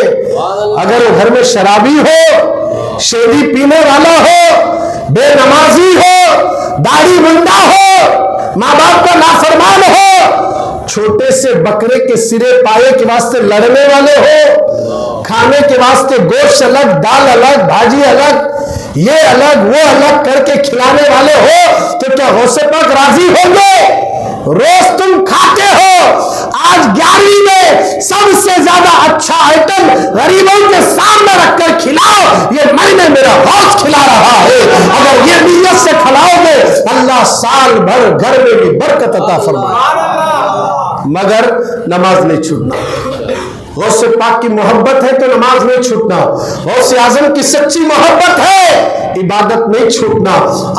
[SPEAKER 1] اگر وہ گھر میں شرابی ہو، شیدی پینے والا ہو، بے نمازی ہو، داڑھی منڈا ہو، ماں باپ کا نافرمان ہو، چھوٹے سے بکرے کے سرے پائے کے واسطے لڑنے والے ہو، کھانے کے واسطے گوشت الگ، دال الگ، بھاجی الگ، یہ الگ وہ الگ کر کے کھلانے والے ہو، تو کیا غوث پاک راضی ہوں گے؟ روز تم کھاتے ہو، آج 11ویں میں سب سے زیادہ اچھا آئٹم غریبوں کے سامنے رکھ کر کھلاؤ، یہ میں نے میرا غوث کھلا رہا ہے۔ اگر یہ نیت سے کھلاؤ گے اللہ سال بھر گھر میں بھی برکت عطا فرمائے۔ مگر نماز نہیں چھوٹنا۔ غوث پاک کی محبت ہے تو نماز نہیں چھوٹنا، غوث اعظم کی سچی محبت ہے عبادت نہیں چھوٹنا۔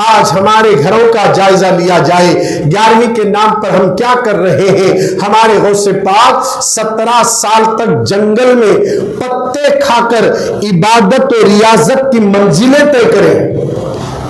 [SPEAKER 1] آج ہمارے گھروں کا جائزہ لیا جائے، 11ویں کے نام پر ہم کیا کر رہے ہیں؟ ہمارے غوث پاک 17 سال تک جنگل میں پتے کھا کر عبادت و ریاضت کی منزلیں طے کریں،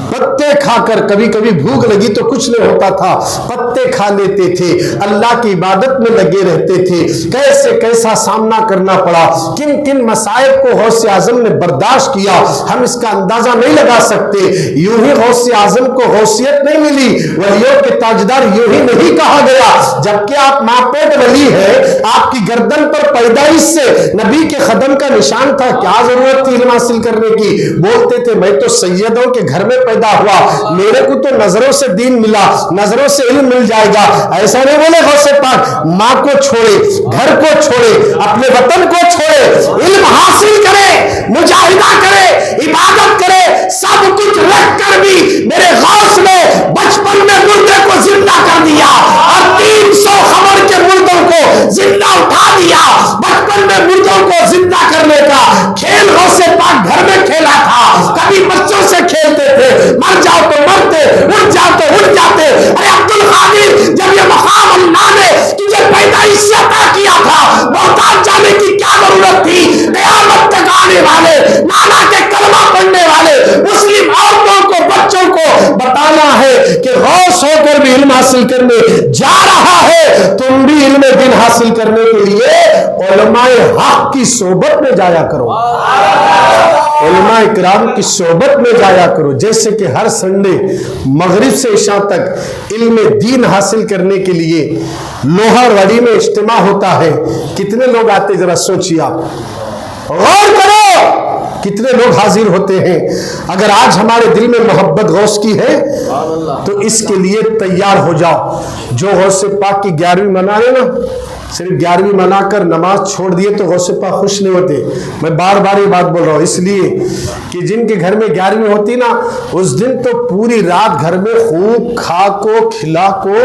[SPEAKER 1] پتے کھا کر، کبھی کبھی بھوک لگی تو کچھ نہیں ہوتا تھا، پتے کھا لیتے تھے، اللہ کی عبادت میں لگے رہتے تھے۔ کیسے کیسا سامنا کرنا پڑا، کن کن مسائب کو غوث اعظم نے برداشت کیا، ہم اس کا اندازہ نہیں لگا سکتے۔ یوں ہی غوث اعظم کو غوثیت نہیں ملی، ولیوں کے تاجدار یوں ہی نہیں کہا گیا، جبکہ آپ ماں پیٹ ولی ہیں، آپ کی گردن پر پیدائش سے نبی کے قدم کا نشان تھا، کیا ضرورت تھی علم حاصل کرنے کی؟ بولتے تھے میں تو سیدوں کے گھر میں پیدا ہوا، میرے کو تو نظروں سے دین ملا، نظروں سے علم مل جائے گا۔ ایسا نہیں بولے غوث پاک، ماں کو چھوڑے، گھر کو چھوڑے، اپنے وطن کو چھوڑے، علم حاصل کرے، مجاہدہ کرے، عبادت کرے، سب کچھ رکھ کر بھی میرے غوث نے بچپن میں مردے کو زندہ کر دیا اور 300 خبر کے مردوں کو زندہ اٹھا دیا۔ بچپن میں مردوں کو زندہ کرنے کا کھیل غوث پاک گھر میں کھیلا تھا، کبھی بچوں سے کھیلتے تھے، مر جاؤ تو مرتے، اٹھ جاؤ تو اٹھ جاتے۔ ارے عبد القادر، جب یہ مقام اللہ نے تجھے پیدائش سے عطا کیا تھا، محتاج جانے کی کیا ضرورت تھی؟ قیامت تک آنے والے نانا کے کلمہ پڑھنے والے مسلم عورتوں کو، بچوں کو بتانا ہے کہ غوث ہو کر بھی علم حاصل کرنے جا رہا ہے، تم بھی علم دین حاصل کرنے کے لیے علماء حق کی صحبت میں جایا کرو، علماء اکرام کی صحبت میں جایا کرو۔ جیسے کہ ہر سنڈے مغرب سے عشاء تک علم دین حاصل کرنے کے لیے لوہر وڑی میں اجتماع ہوتا ہے، کتنے لوگ آتے ذرا سوچیے، آپ غور کرو کتنے لوگ حاضر ہوتے ہیں۔ اگر آج ہمارے دل میں محبت غوث کی ہے تو اس کے لیے تیار ہو جاؤ۔ جو غوث پاک کی 11ویں منا رہے نا، صرف 11ویں منا کر نماز چھوڑ دیے تو غوث پاک خوش نہیں ہوتے۔ میں بار بار یہ بات بول رہا ہوں اس لیے کہ جن کے گھر میں 11ویں ہوتی نا، اس دن تو پوری رات گھر میں خوب کھا کو کھلا کو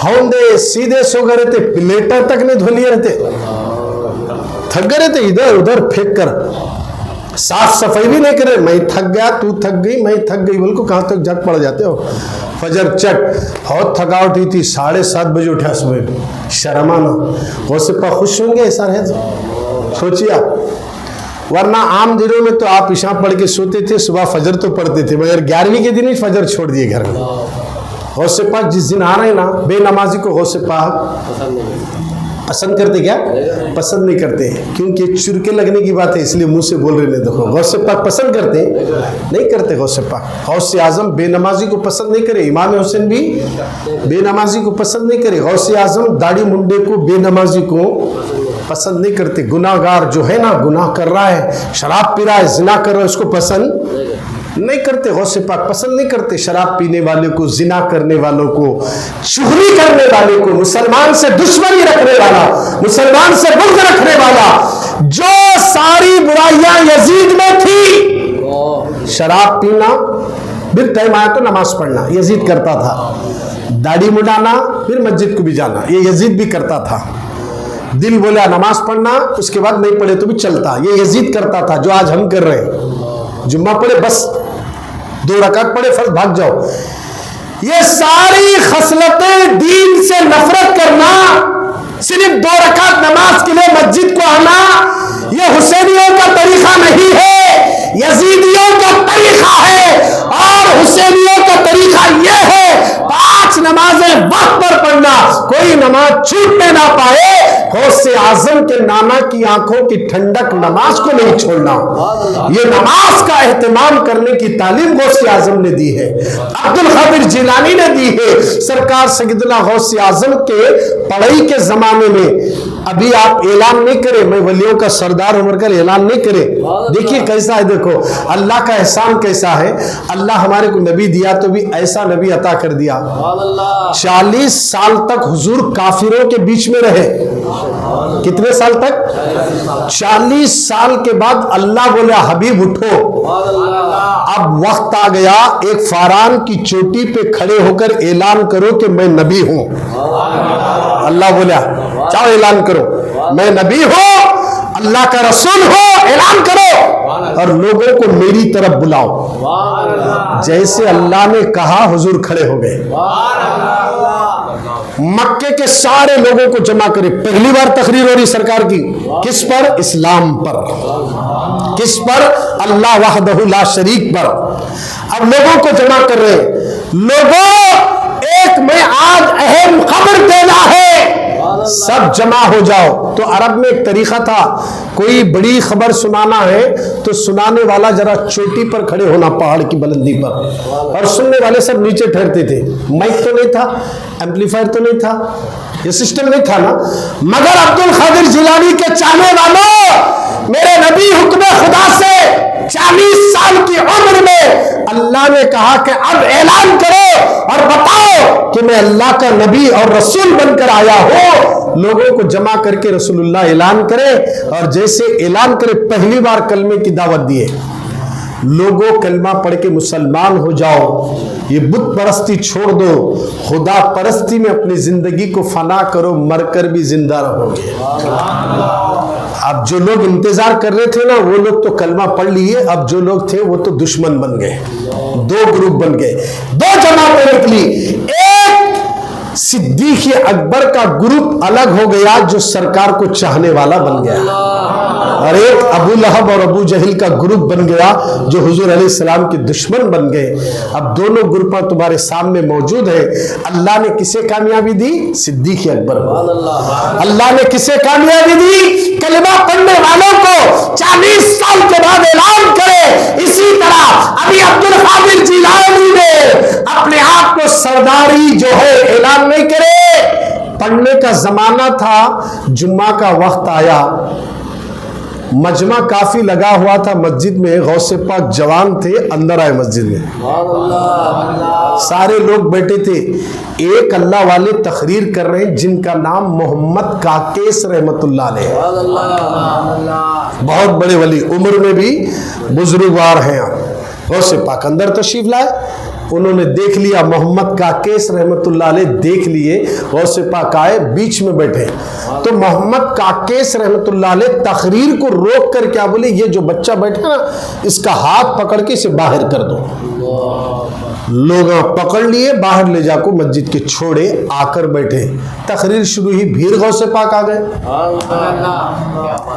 [SPEAKER 1] ہوندے سیدھے سو گئے رہتے، پلیٹر تک نہیں دھو لیے رہتے، تھک گئے رہتے، ادھر ادھر پھینک کر، صاف صفائی بھی نہیں کرے، میں تھک گیا، تو تھک گئی، میں تھک گئی، بول کو کہاں تک جاگ پڑ جاتے ہو۔ فجر چٹ بہت تھکاوٹ ہوئی تھی، 7:30 بجے اٹھا صبح، شرم آنا۔ غوث پاک خوش ہوں گے ایسا ہے؟ سوچیے آپ، ورنہ عام دنوں میں تو آپ عشاء پڑھ کے سوتے تھے، صبح فجر تو پڑھتے تھے، مگر 11ویں کے دن ہی فجر چھوڑ دیے گھر میں۔ غوث پاک جس دن آ رہے ہیں نا، بے نمازی کو غوث پاک پسند کرتے، کیا پسند نہیں کرتے، کیونکہ چرکے لگنے کی بات ہے اس لیے منہ سے بول رہے ہیں۔ دیکھو غوث پاک پسند کرتے نہیں کرتے، غوث پاک غوث اعظم بے نمازی کو پسند نہیں کرے، امام حسین بھی بے نمازی کو پسند نہیں کرے، غوث اعظم داڑھی منڈے کو بے نمازی کو پسند نہیں کرتے۔ گناہ گار جو ہے نا، گناہ کر رہا ہے، شراب پی رہا ہے، زنا کر رہا ہے، اس کو پسند نہیں کرتے، غوث پاک پسند نہیں کرتے۔ شراب پینے والوں کو، زنا کرنے والوں کو، چغلی کرنے والے کو، مسلمان سے دشمنی رکھنے والا، مسلمان سے بغض رکھنے والا، جو ساری برائیاں یزید میں تھی، شراب پینا، پھر ٹائم آیا تو نماز پڑھنا یزید کرتا تھا، داڑھی مڈانا، پھر مسجد کو بھی جانا یہ یزید بھی کرتا تھا، دل بولا نماز پڑھنا، اس کے بعد نہیں پڑھے تو بھی چلتا، یہ یزید کرتا تھا جو آج ہم کر رہے ہیں۔ جمعہ پڑھے بس 2 رکعت پڑھے فرض بھاگ جاؤ۔ یہ ساری خصلتیں، دین سے نفرت کرنا، صرف 2 رکعت نماز کے لیے مسجد کو آنا، یہ حسینیوں کا طریقہ نہیں ہے، یزیدیوں کا طریقہ ہے، اور حسینیوں کوئی نماز چھوٹنے نہ پائے. غوث اعظم کے نانا کی آنکھوں کی ٹھنڈک نماز کو نہیں چھوڑنا. یہ نماز کا اہتمام کرنے کی تعلیم غوث اعظم نے دی ہے, عبد القادر جیلانی نے دی ہے. سرکار سیدنا غوث اعظم کے پڑھائی کے زمانے میں ابھی آپ اعلان نہیں کرے, میں ولیوں کا سردار عمر کر اعلان نہیں کرے. دیکھیے کیسا ہے, دیکھو اللہ کا احسان کیسا ہے. اللہ ہمارے کو نبی دیا تو بھی ایسا نبی عطا کر دیا. 40 سال تک حضور کافروں کے بیچ میں رہے. کتنے سال تک؟ 40 سال کے بعد اللہ بولا حبیب اٹھو, اب وقت آ گیا, ایک فاران کی چوٹی پہ کھڑے ہو کر اعلان کرو کہ میں نبی ہوں. اللہ بولا چاہو اعلان کرو میں نبی ہوں, اللہ کا رسول ہوں, اعلان کرو اور لوگوں کو میری طرف بلاؤ. جیسے اللہ نے کہا حضور کھڑے ہو گئے. مکے کے سارے لوگوں کو جمع کرے. پہلی بار تقریر ہو رہی سرکار کی, کس پر؟ اسلام پر. کس پر؟ اللہ وحدہ لا شریک پر. اب لوگوں کو جمع کر رہے. لوگوں ایک میں آج اہم خبر دینا ہے, سب جمع ہو جاؤ. تو عرب میں ایک طریقہ تھا, کوئی بڑی خبر سنانا ہے تو سنانے والا ذرا چوٹی پر کھڑے ہونا, پہاڑ کی بلندی پر, اور سننے والے سب نیچے ٹھہرتے تھے. مائک تو نہیں تھا, ایمپلیفائر تو نہیں تھا, یہ سسٹم نہیں تھا نا. مگر عبد القادر جیلانی کے چاہنے والوں, میرے نبی حکم خدا سے 40 سال کی عمر میں اللہ نے کہا کہ اب اعلان کرو اور بتاؤ کہ میں اللہ کا نبی اور رسول بن کر آیا ہوں. لوگوں کو جمع کر کے رسول اللہ اعلان کرے, اور جیسے اعلان کرے پہلی بار کلمے کی دعوت دیے. لوگوں کلمہ پڑھ کے مسلمان ہو جاؤ, یہ بت پرستی چھوڑ دو, خدا پرستی میں اپنی زندگی کو فنا کرو, مر کر بھی زندہ رہو گے. اب جو لوگ انتظار کر رہے تھے نا, وہ لوگ تو کلمہ پڑھ لیے, اب جو لوگ تھے وہ تو دشمن بن گئے. 2 گروپ بن گئے, 2 جماعتیں نکلی. ایک صدیق اکبر کا گروپ الگ ہو گیا جو سرکار کو چاہنے والا بن گیا, اور ایک ابو لہب اور ابو جہل کا گروپ بن گیا جو حضور علیہ السلام کے دشمن بن گئے. اب دونوں گروپاں تمہارے سامنے موجود ہیں. اللہ نے کسے کامیابی دی؟ صدیق اکبر کو. اللہ نے کسے کامیابی دی؟ کلمہ پڑھنے والوں کو 40 سال کے بعد اعلان کرے. اسی طرح ابھی عبد القادر جیلانی نے اپنے آپ کو سرداری جو ہے اعلان نہیں کرے. پڑھنے کا زمانہ تھا, جمعہ کا وقت آیا, مجمع کافی لگا ہوا تھا مسجد میں. غوث پاک جوان تھے, اندر آئے مسجد میں. سارے لوگ بیٹھے تھے. ایک اللہ والے تقریر کر رہے ہیں جن کا نام محمد کاکیس رحمت اللہ علیہ, بہت بڑے ولی, عمر میں بھی بزرگوار ہیں. غوث پاک اندر تشریف لائے, انہوں نے دیکھ لیا محمد کاکیس رحمت اللہ علیہ, دیکھ لیے. غوث پاک آئے, بیچ میں بیٹھے. تو محمد کاکیس رحمت اللہ علیہ تقریر کو روک کر کیا بولے, یہ جو بچہ بیٹھا نا اس کا ہاتھ پکڑ کے اسے باہر کر دو. لوگ پکڑ لیے, باہر لے جا کو مسجد کے چھوڑے, آ کر بیٹھے. تقریر شروع ہوئی, پھر غوث پاک آ گئے,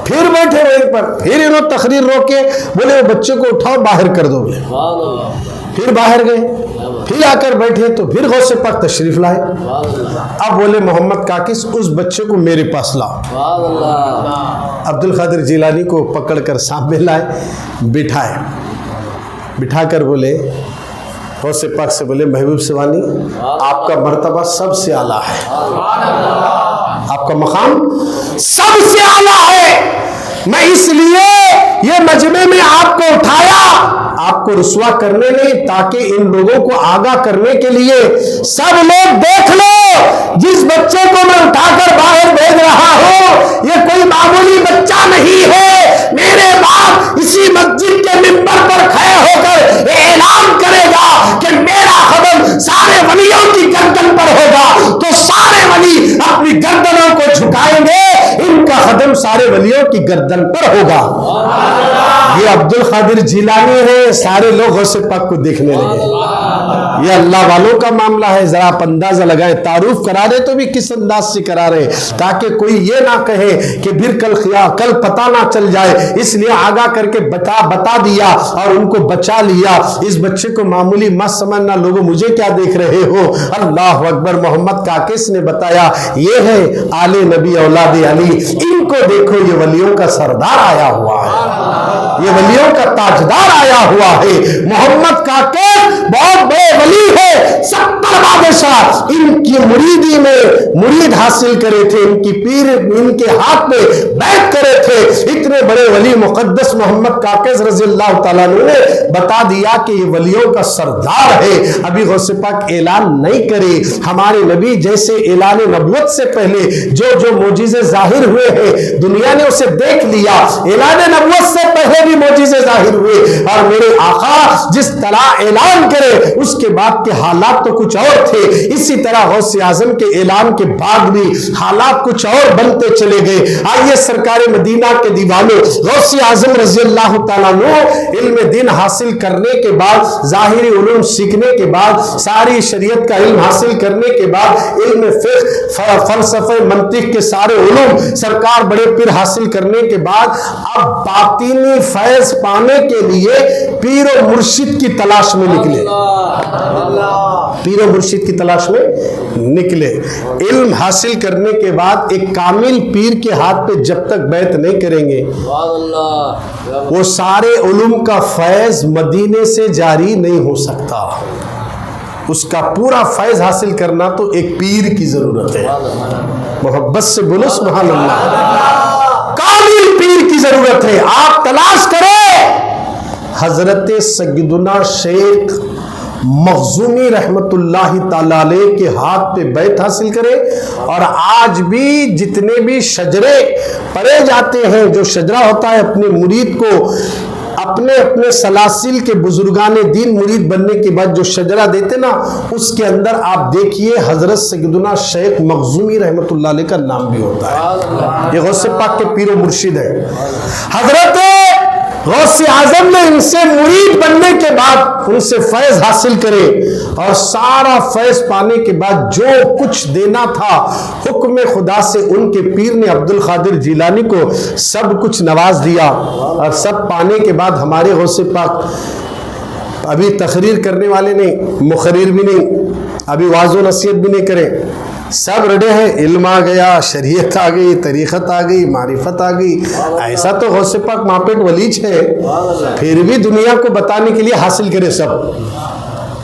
[SPEAKER 1] پھر بیٹھے وہیں پر. پھر انہوں تقریر روک کے بولے وہ بچے کو اٹھاؤ باہر کر دو. پھر باہر گئے, پھر آ کر بیٹھے تو پھر غوث پاک تشریف لائے. اب بولے محمد کاکیس اس بچے کو میرے پاس لاؤ. عبد القادر جیلانی کو پکڑ کر سامنے لائے, بٹھائے. بٹھا کر بولے, غوث پاک سے بولے محبوب سوانی آپ کا مرتبہ سب سے اعلیٰ ہے, آپ کا مقام سب سے اعلیٰ ہے. میں اس لیے یہ مجمع میں آپ کو اٹھایا, آپ کو رسوا کرنے نہیں, تاکہ ان لوگوں کو آگاہ کرنے کے لیے سب لوگ دیکھ لو جس بچے کو میں اٹھا کر باہر بھیج رہا ہوں یہ کوئی معمولی بچہ نہیں ہے. میرے باپ اسی مسجد کے منبر پر کھڑے ہو کر اعلان کرے گا کہ میرا قدم سارے ولیوں کی گردن پر ہوگا, تو سارے ولی اپنی گردنوں کو جھکائیں گے, ان کا قدم سارے ولیوں کی گردن پر ہوگا. یہ عبد القادر جیلانی ہے. سارے لوگ غوث پاک کو دیکھنے لگے. یہ اللہ والوں کا معاملہ ہے. ذرا آپ اندازہ لگائیں, تعارف کرا رہے تو بھی کس انداز سے کرا رہے تاکہ کوئی یہ نہ کہے کہ پھر کل پتہ نہ چل جائے, اس لیے آگاہ کر کے بتا دیا اور ان کو بچا لیا. اس بچے کو معمولی مت سمجھنا, لوگوں مجھے کیا دیکھ رہے ہو. اللہ اکبر. محمد کاکس نے بتایا یہ ہے آل نبی اولاد علی, ان کو دیکھو یہ ولیوں کا سردار آیا ہوا ہے, یہ ولیوں کا تاجدار آیا ہوا ہے. محمد کاکس بہت بڑے ولی ہے, 70 بادشاہ ان کی مریدی میں مرید حاصل کرے تھے, ان کی پیر ان کے ہاتھ میں بیعت کرے تھے. اتنے بڑے ولی مقدس محمد کاکس رضی اللہ تعالیٰ عنہ نے بتا دیا کہ یہ ولیوں کا سردار ہے. ابھی غوث پاک اعلان نہیں کرے. ہمارے نبی جیسے اعلان نبوت سے پہلے جو معجزے ظاہر ہوئے ہیں دنیا نے اسے دیکھ لیا. اعلان نبوت سے پہلے بھی معجزے ظاہر ہوئے, اور میرے آقا جس طرح اعلان کرے اس کے بعد کے حالات تو کچھ اور تھے. اسی طرح غوث اعظم کے اعلان کے بعد بھی حالات کچھ اور بنتے چلے گئے. آئیے سرکار مدینہ کے دیوانوں, غوث اعظم رضی اللہ تعالیٰ عنہ علم دین حاصل کرنے کے بعد, ظاہری علوم سیکھنے کے بعد, ساری شریعت کا علم حاصل کرنے کے بعد, علم فقہ فلسفہ منطق کے سارے علوم سرکار بڑے پیر حاصل کرنے کے بعد اب باطنی فیض پانے کے لیے پیر و مرشد کی تلاش میں نکلے. پیر و مرشد کی تلاش میں نکلے. علم حاصل کرنے کے بعد ایک کامل پیر کے ہاتھ پہ جب تک بیعت نہیں کریں گے وہ سارے علوم کا فیض مدینے سے جاری نہیں ہو سکتا. اس کا پورا فیض حاصل کرنا تو ایک پیر کی ضرورت ہے. محبت سے بولو سبحان اللہ. کامل پیر کی ضرورت ہے. آپ تلاش کریں حضرت سیدنا شیخ مخزومی رحمت اللہ تعالی علیہ کے ہاتھ پہ بیعت حاصل کرے. اور آج بھی جتنے بھی شجرے پڑے جاتے ہیں, جو شجرہ ہوتا ہے اپنے مرید کو اپنے سلاسل کے بزرگان دین مرید بننے کے بعد جو شجرہ دیتے نا, اس کے اندر آپ دیکھیے حضرت سیدنا شیخ مخزومی رحمت اللہ علیہ کا نام بھی ہوتا ہے. یہ غوث پاک کے پیر و مرشد ہے. حضرت غوث اعظم نے ان سے مرید بننے کے بعد ان سے فیض حاصل کرے, اور سارا فیض پانے کے بعد جو کچھ دینا تھا حکم خدا سے ان کے پیر نے عبد القادر جیلانی کو سب کچھ نواز دیا. اور سب پانے کے بعد ہمارے غوث پاک ابھی تقریر کرنے والے نہیں, مقرر بھی نہیں, ابھی واعظ و نصیحت بھی نہیں کرے, سب رڑے ہیں. علم آ گیا, شریعت آ گئی, طریقت آ گئی, معرفت آ گئی. ایسا تو غوث پاک ماپیٹ ولیج ہے, پھر بھی دنیا کو بتانے کے لیے حاصل کرے سب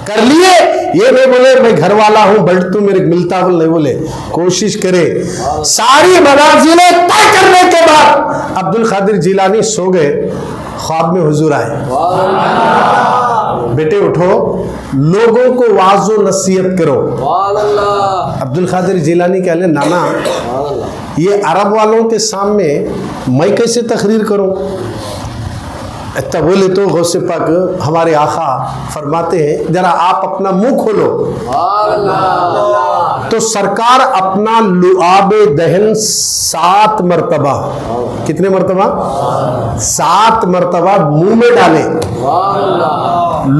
[SPEAKER 1] کر لیے. یہ نہیں بولے میں گھر والا ہوں بلٹ تو میرے ملتا ہوں, نہیں بولے, کوشش کرے. ساری منازلیں طے کرنے کے بعد عبد القادر جیلانی سو گئے, خواب میں حضور آئے, بیٹے اٹھو, لوگوں کو واعظ و نصیحت کرو. عبد القادر جیلانی کہہ لے نانا یہ عرب والوں کے سامنے میں کیسے تقریر کروں. اتنا بولے تو غوث پاک ہمارے آقا فرماتے ہیں ذرا آپ اپنا منہ کھولو. تو سرکار اپنا لعاب دہن 7 مرتبہ, کتنے مرتبہ؟ 7 مرتبہ منہ میں ڈالے,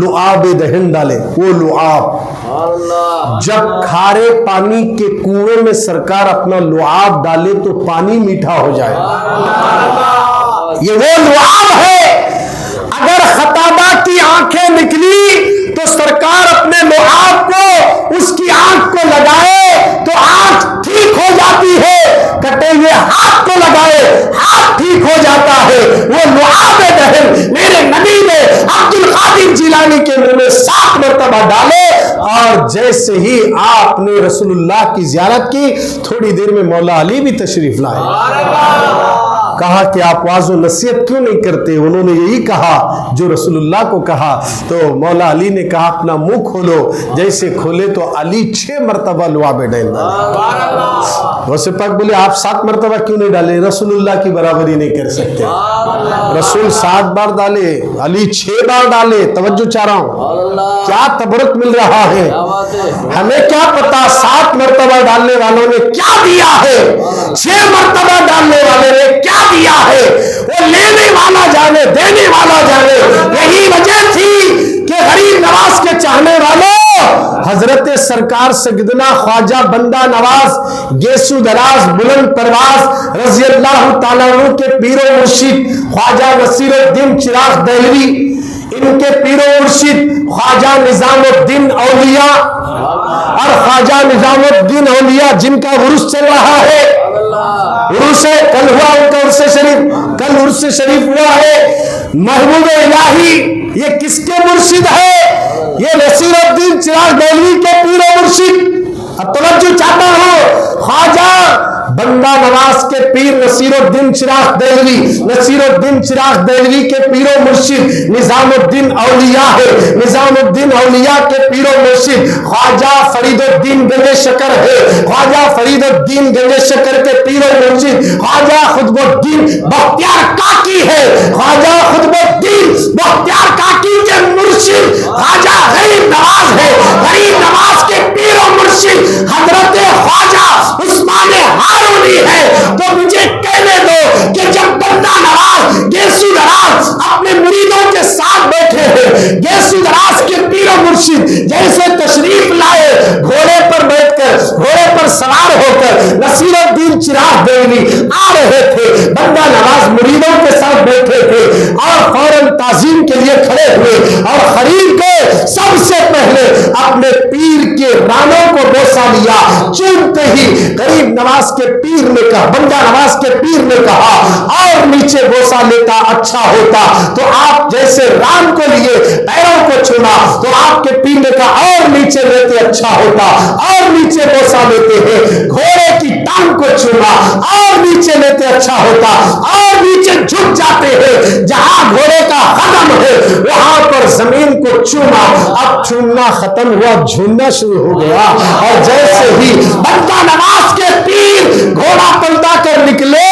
[SPEAKER 1] لعاب دہن ڈالے. وہ لعاب جب کھارے پانی کے کنویں میں سرکار اپنا لعاب ڈالے تو پانی میٹھا ہو جائے. یہ وہ لعاب ہے. اگر خطابہ کی آنکھیں نکلی تو سرکار اپنے لعاب کو اس کی آنکھ کو لگائے تو آنکھ ٹھیک ہو جاتی ہے, کٹے ہوئے ہاتھ کو لگائے ہاتھ ٹھیک ہو جاتا ہے. وہ لعاب دہن میرے نبی نے عبد القادر جیلانی کے منہ میں 7 مرتبہ ڈالے, اور جیسے ہی آپ نے رسول اللہ کی زیارت کی تھوڑی دیر میں مولا علی بھی تشریف لائے. کہا کہ آپ واعظ و نصیحت کیوں نہیں کرتے؟ انہوں نے یہی کہا جو رسول اللہ کو کہا. تو مولا علی نے کہا اپنا منہ کھولو. جیسے کھولے تو علی 6 مرتبہ لعاب دہن ڈالے. غوث پاک بولے آپ 7 مرتبہ کیوں نہیں ڈالے؟ رسول اللہ کی برابری نہیں کر سکتے. رسول 7 بار ڈالے، علی 6 بار ڈالے. توجہ چاہ رہا ہوں، کیا تبرک مل رہا ہے. ہمیں کیا پتا 7 مرتبہ ڈالنے والوں نے کیا دیا ہے، 6 مرتبہ ڈالنے والے نے کیا دیا ہے. وہ لینے والا جانے، دینے والا جانے. یہی وجہ تھی کہ غریب نواز کے چاہنے والوں، حضرت سرکار سیدنا خواجہ بندہ نواز گیسو دراز بلند پرواز رضی اللہ تعالیٰ عنہ کے پیر و مرشد خواجہ نصیر الدین چراغ دہلوی، ان کے پیر و مرشد خواجہ نظام الدین اولیاء اور خواجہ نظام الدین اولیاء جن کا عرس چل رہا ہے. عرس کل ہوا ان کا عرس شریف، کل عرس شریف ہوا ہے. محبوب الہی یہ کس کے مرشد ہے؟ یہ نصیر الدین چراغ دہلوی کے پیر و مرشد. اب توجہ چاہتا ہوں، خواجہ بندہ نواز کے پیر نصیر الدین چراغ دہلوی، نصیر الدین چراغ دہلوی کے پیر و مرشد نظام الدین اولیاء ہے. نظام الدین اولیاء کے پیر و مرشد خواجہ فرید الدین گنج شکر ہے. خواجہ فرید الدین گنج شکر کے پیر و مرشد خواجہ قطب الدین بختیار کاکی ہے. خواجہ قطب الدین بختیار کاکی کے مرشد خواجہ غریب نواز ہے. غریب نواز کے پیر و مرشد حضرت خواجہ عثمان ہارونی ہے. تو مجھے کہنے دو کہ جب بندہ نواز گیسو دراز اپنے مریدوں کے ساتھ بیٹھے ہیں، گیسو دراز کے پیر و مرشد جیسے تشریف لائے گھوڑے پر بیٹھ کر، گھوڑے پر سوار ہو کر نصیر الدین چراغ دہلوی آ رہے تھے، بندہ نواز مریدوں کے ساتھ بیٹھے تھے اور فوراً تعظیم کے لیے کھڑے ہوئے اور خرید کے سب سے پہلے اپنے پیر کے رانوں کو بوسا لیا. چونتے ہی غریب نواز کے پیر نے کہا، بندہ نواز کے پیر نے کہا اور نیچے بوسا لیتا اچھا ہوتا. تو آپ جیسے ران کو لیے پیروں کو چوما، تو آپ کے پیر نے کہا اور نیچے لیتے اچھا ہوتا، اور نیچے بوسا لیتے ہیں. گھوڑے کی ٹانگ کو چوما اور نیچے لیتے اچھا ہوتا، اور نیچے جھک جاتے ہیں. جہاں گھوڑے کا قدم ہے وہاں پر زمین کو چوما. اب چومنا ختم ہوا، جھومنا شروع ہو گیا. اور جیسے ہی بندہ نواز کے پیر گھوڑا پلٹا کر نکلے،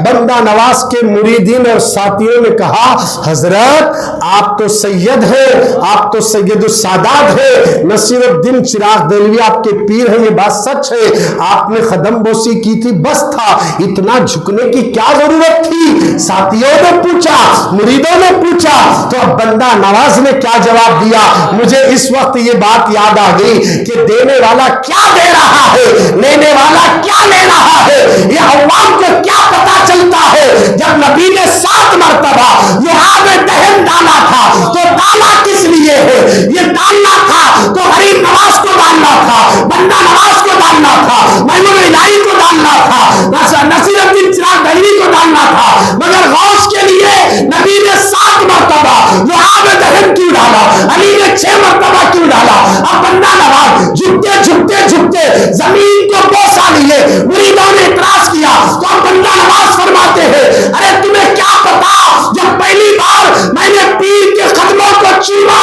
[SPEAKER 1] بندہ نواز کے مریدین اور ساتھیوں نے کہا حضرت آپ تو سید ہیں، آپ تو سید السادات ہیں، نصیر الدین چراغ دہلوی آپ کے پیر ہیں، یہ بات سچ ہے. آپ نے قدم بوسی کی تھی بس تھا، اتنا جھکنے کی کیا ضرورت تھی؟ ساتھیوں نے پوچھا، مریدوں نے پوچھا. تو اب بندہ نواز نے کیا جواب دیا؟ مجھے اس وقت یہ بات یاد آ گئی کہ دینے والا کیا دے رہا ہے، لینے والا کیا لے رہا ہے. یہ عوام کو کیا پتا چلتا ہے؟ جب نبی نے 7 مرتبہ لعاب دہن ڈالا تھا تو ڈالا کس لیے ہے؟ یہ ڈالنا تھا تو غریب نواز کو ڈالنا تھا، بندہ نواز کو ڈالنا تھا، محمود الہی کو ڈالنا تھا، نصیر الدین چراغ دہلوی کو ڈالنا تھا. مگر غوث کے لیے نبی نے 7 مرتبہ لعاب دہن کیوں ڈالا؟ علی نے 6 مرتبہ کیوں ڈالا؟ اب بندہ نواز جھکتے جھکتے جھکتے زمین کو بوسا لیے. مریدوں نے اعتراض کیا تو اب بندہ نواز فرماتے ہیں ارے تمہیں کیا پتا، جب پہلی بار میں نے پیر کے قدموں کو چوما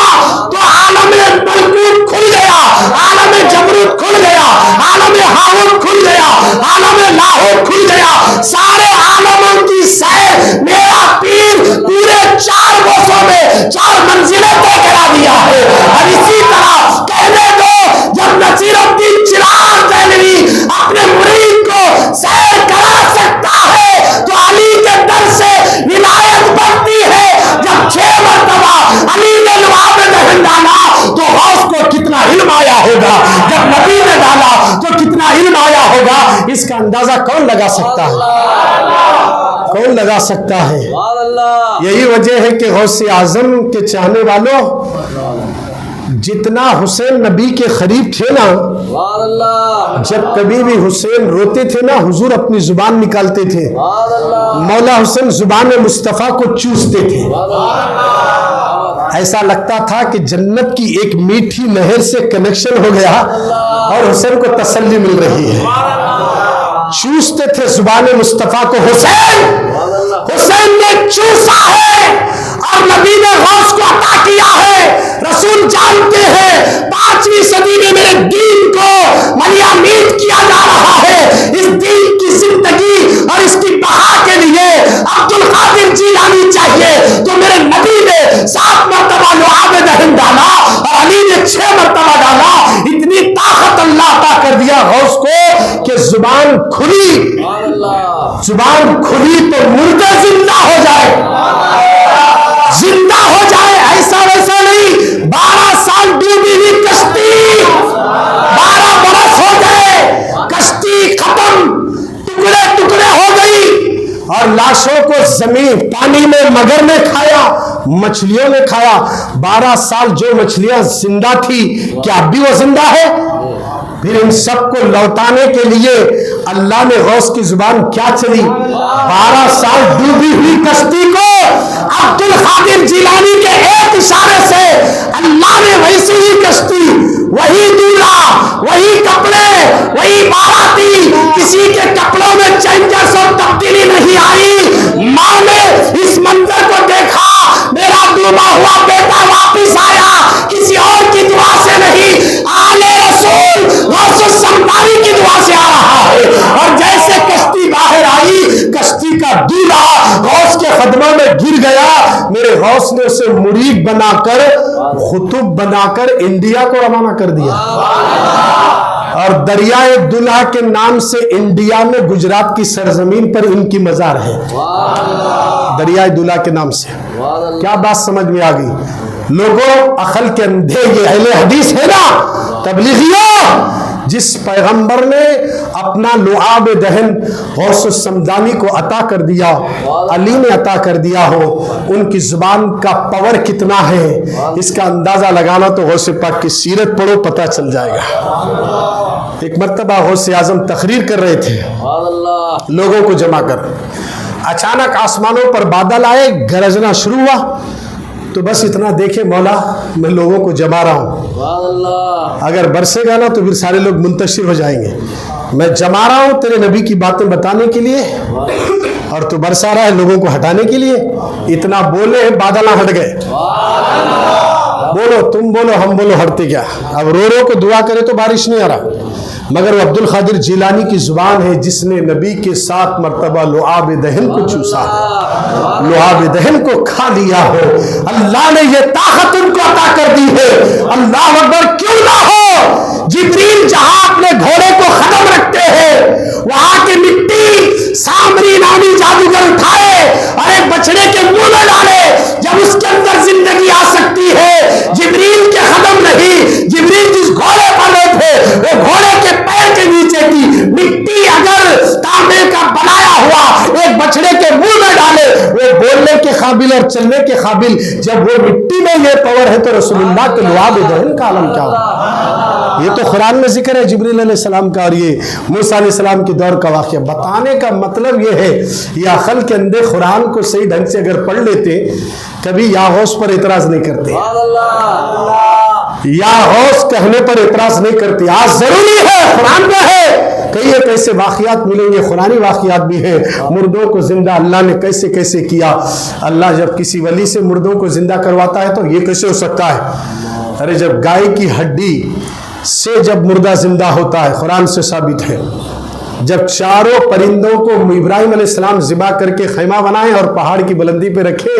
[SPEAKER 1] تو عالم ملکوت کھل گیا، عالم جبروت کھل گیا، عالم ہاروت کھل گیا، عالم لاہوت کھل گیا. سارے عالموں کی سیر میرا پیر پورے 4 بوسوں میں 4 منزلیں طے کرا دیا ہے. اور اسی طرح کہنے دو جب نصیر الدین چراغ دہلوی اپنے مرید کو سیر کرا سکتا ہے تو علی کے در سے ولایت بڑھتی ہے. جب 6 مرتبہ علی نے لعاب دہن ڈالا تو غوث کو کتنا علم آیا ہوگا، جب نبی نے ڈالا تو کتنا علم آیا ہوگا. اس کا اندازہ کون لگا سکتا ہے؟ کون لگا سکتا ہے؟ یہی وجہ ہے کہ غوث اعظم کے چاہنے والوں جتنا حسین نبی کے قریب تھے نا، جب کبھی بھی حسین روتے تھے نا حضور اپنی زبان نکالتے تھے، مولا حسین زبان مصطفیٰ کو چوستے تھے. ایسا لگتا تھا کہ جنت کی ایک میٹھی نہر سے کنیکشن ہو گیا اور حسین کو تسلی مل رہی ہے. چوستے تھے زبان مصطفیٰ کو. حسین نے چوسا ہے اور نبی نے غوث کو عطا کیا ہے. رسول جانتے ہیں 5ویں صدی میں میرے دین کو ملیامید کیا جا رہا ہے. اس دین کی زندگی اور اس کی بہا کے لیے عبد القادر جیلانی چاہیے. تو میرے نبی نے 7 مرتبہ لعاب دہن ڈالا اور علی نے 6 مرتبہ ڈالا. اتنی طاقت اللہ عطا کر دیا غوث کو کہ زبان کھلی تو مردے زندہ ہو جائے, زندہ ہو جائے. ایسا ویسا نہیں. 12 سال ڈوبی ہوئی کشتی, 12 برس ہو گئے, کشتی ختم, ٹکڑے ٹکڑے ہو گئی, اور لاشوں کو زمین پانی میں مگر نے کھایا, مچھلیوں نے کھایا. 12 سال جو مچھلیاں زندہ تھی کیا اب بھی وہ زندہ ہے؟ پھر ان سب کو لوٹانے کے لیے اللہ نے غوث کی زبان کیا چلی؟ 12 سال ڈوبی ہوئی کشتی کو عبد القادر جیلانی کے ایک اشارے سے اللہ نے ویسی ہی کشتی, وہی دولہا, وہی کپڑے, وہی باراتی, کسی کے کپڑوں میں چینجز اور تبدیلی نہیں آئی. ماں نے اس منظر کو دیکھا, میرا ڈوبا ہوا بیٹا واپس آیا, کسی اور کی دعا سے نہیں, آلے رسول غوث السمدانی کی دعا سے آ رہا ہے. اور جیسے کشتی باہر آئی, کشتی کا دولہا غوث کے قدموں میں گر گیا. میرے غوث نے اسے مرید بنا کر, خطب بنا کر انڈیا کو روانہ کر دیا. اور دریائے دولہا کے نام سے انڈیا میں گجرات کی سرزمین پر ان کی مزار ہے, دریائے دولہا کے نام سے. کیا بات سمجھ میں آ گئی؟ لوگوں عقل کے اندھے, یہ اہل حدیث ہے نا, تبلیغیوں. جس پیغمبر نے اپنا لعاب دہن غوث السمدانی کو عطا کر دیا, علی نے عطا کر دیا ہو, ان کی زبان کا پاور کتنا ہے اس کا اندازہ لگانا تو غوث پاک کی سیرت پڑھو, پتہ چل جائے گا. ایک مرتبہ غوث اعظم تقریر کر رہے تھے لوگوں کو جمع کر, اچانک آسمانوں پر بادل آئے, گرجنا شروع ہوا. تو بس اتنا دیکھے مولا میں لوگوں کو جما رہا ہوں, اگر برسے گا نا تو پھر سارے لوگ منتشر ہو جائیں گے. میں جما رہا ہوں تیرے نبی کی باتیں بتانے کے لیے, اور تو برسا رہا ہے لوگوں کو ہٹانے کے لیے. اتنا بولے بادل ہٹ گئے. بولو, تم بولو, ہم بولو, ہٹتے کیا؟ اب رو رو کو دعا کرے تو بارش نہیں آ رہا. مگر وہ عبد القادر جیلانی کی زبان ہے جس نے نبی کے 7 مرتبہ لعاب دہن کو چوسا ہے, لعاب دہن کو کھا لیا ہو. اللہ نے یہ طاقت ان کو عطا کر دی ہے. اللہ اکبر. کیوں نہ ہو؟ جبریل جہاں اپنے گھوڑے کو قدم رکھتے ہیں وہاں کی مٹی سامری نامی جادوگر اٹھائے اور ایک بچڑے کے منہ میں ڈالے, جب اس کے اندر زندگی آ سکتی ہے. جبریل کے قدم نہیں, جبریل جس گھوڑے پر بیٹھے وہ گھوڑے کے پیر کے نیچے کی مٹی اگر تانبے کا بنایا ہوا ایک بچڑے کے منہ میں ڈالے, وہ بولنے کے قابل اور چلنے کے قابل. جب وہ مٹی میں یہ پاور ہے تو رسول اللہ کے لعاب دہن کا عالم کیا ہوگا؟ یہ تو قرآن میں ذکر ہے جبریل علیہ السلام کا, اور یہ موسیٰ علیہ السلام کے دور کا واقعہ. بتانے کا مطلب یہ ہے, یہ عقل کے اندے قرآن کو صحیح ڈھنگ سے اگر پڑھ لیتے کبھی یا غوث پر اعتراض نہیں کرتے, یا غوث کہنے پر اعتراض نہیں کرتے. آج ضروری ہے, قرآن میں ہے, کئی ایک ایسے واقعات ملیں گے, قرآنی واقعات بھی ہیں. مردوں کو زندہ اللہ نے کیسے کیسے کیا. اللہ جب کسی ولی سے مردوں کو زندہ کرواتا ہے تو یہ کیسے ہو سکتا ہے؟ ارے جب گائے کی ہڈی سے جب مردہ زندہ ہوتا ہے, قرآن سے ثابت ہے. جب چاروں پرندوں کو ابراہیم علیہ السلام ذبح کر کے خیمہ بنائے اور پہاڑ کی بلندی پہ رکھے,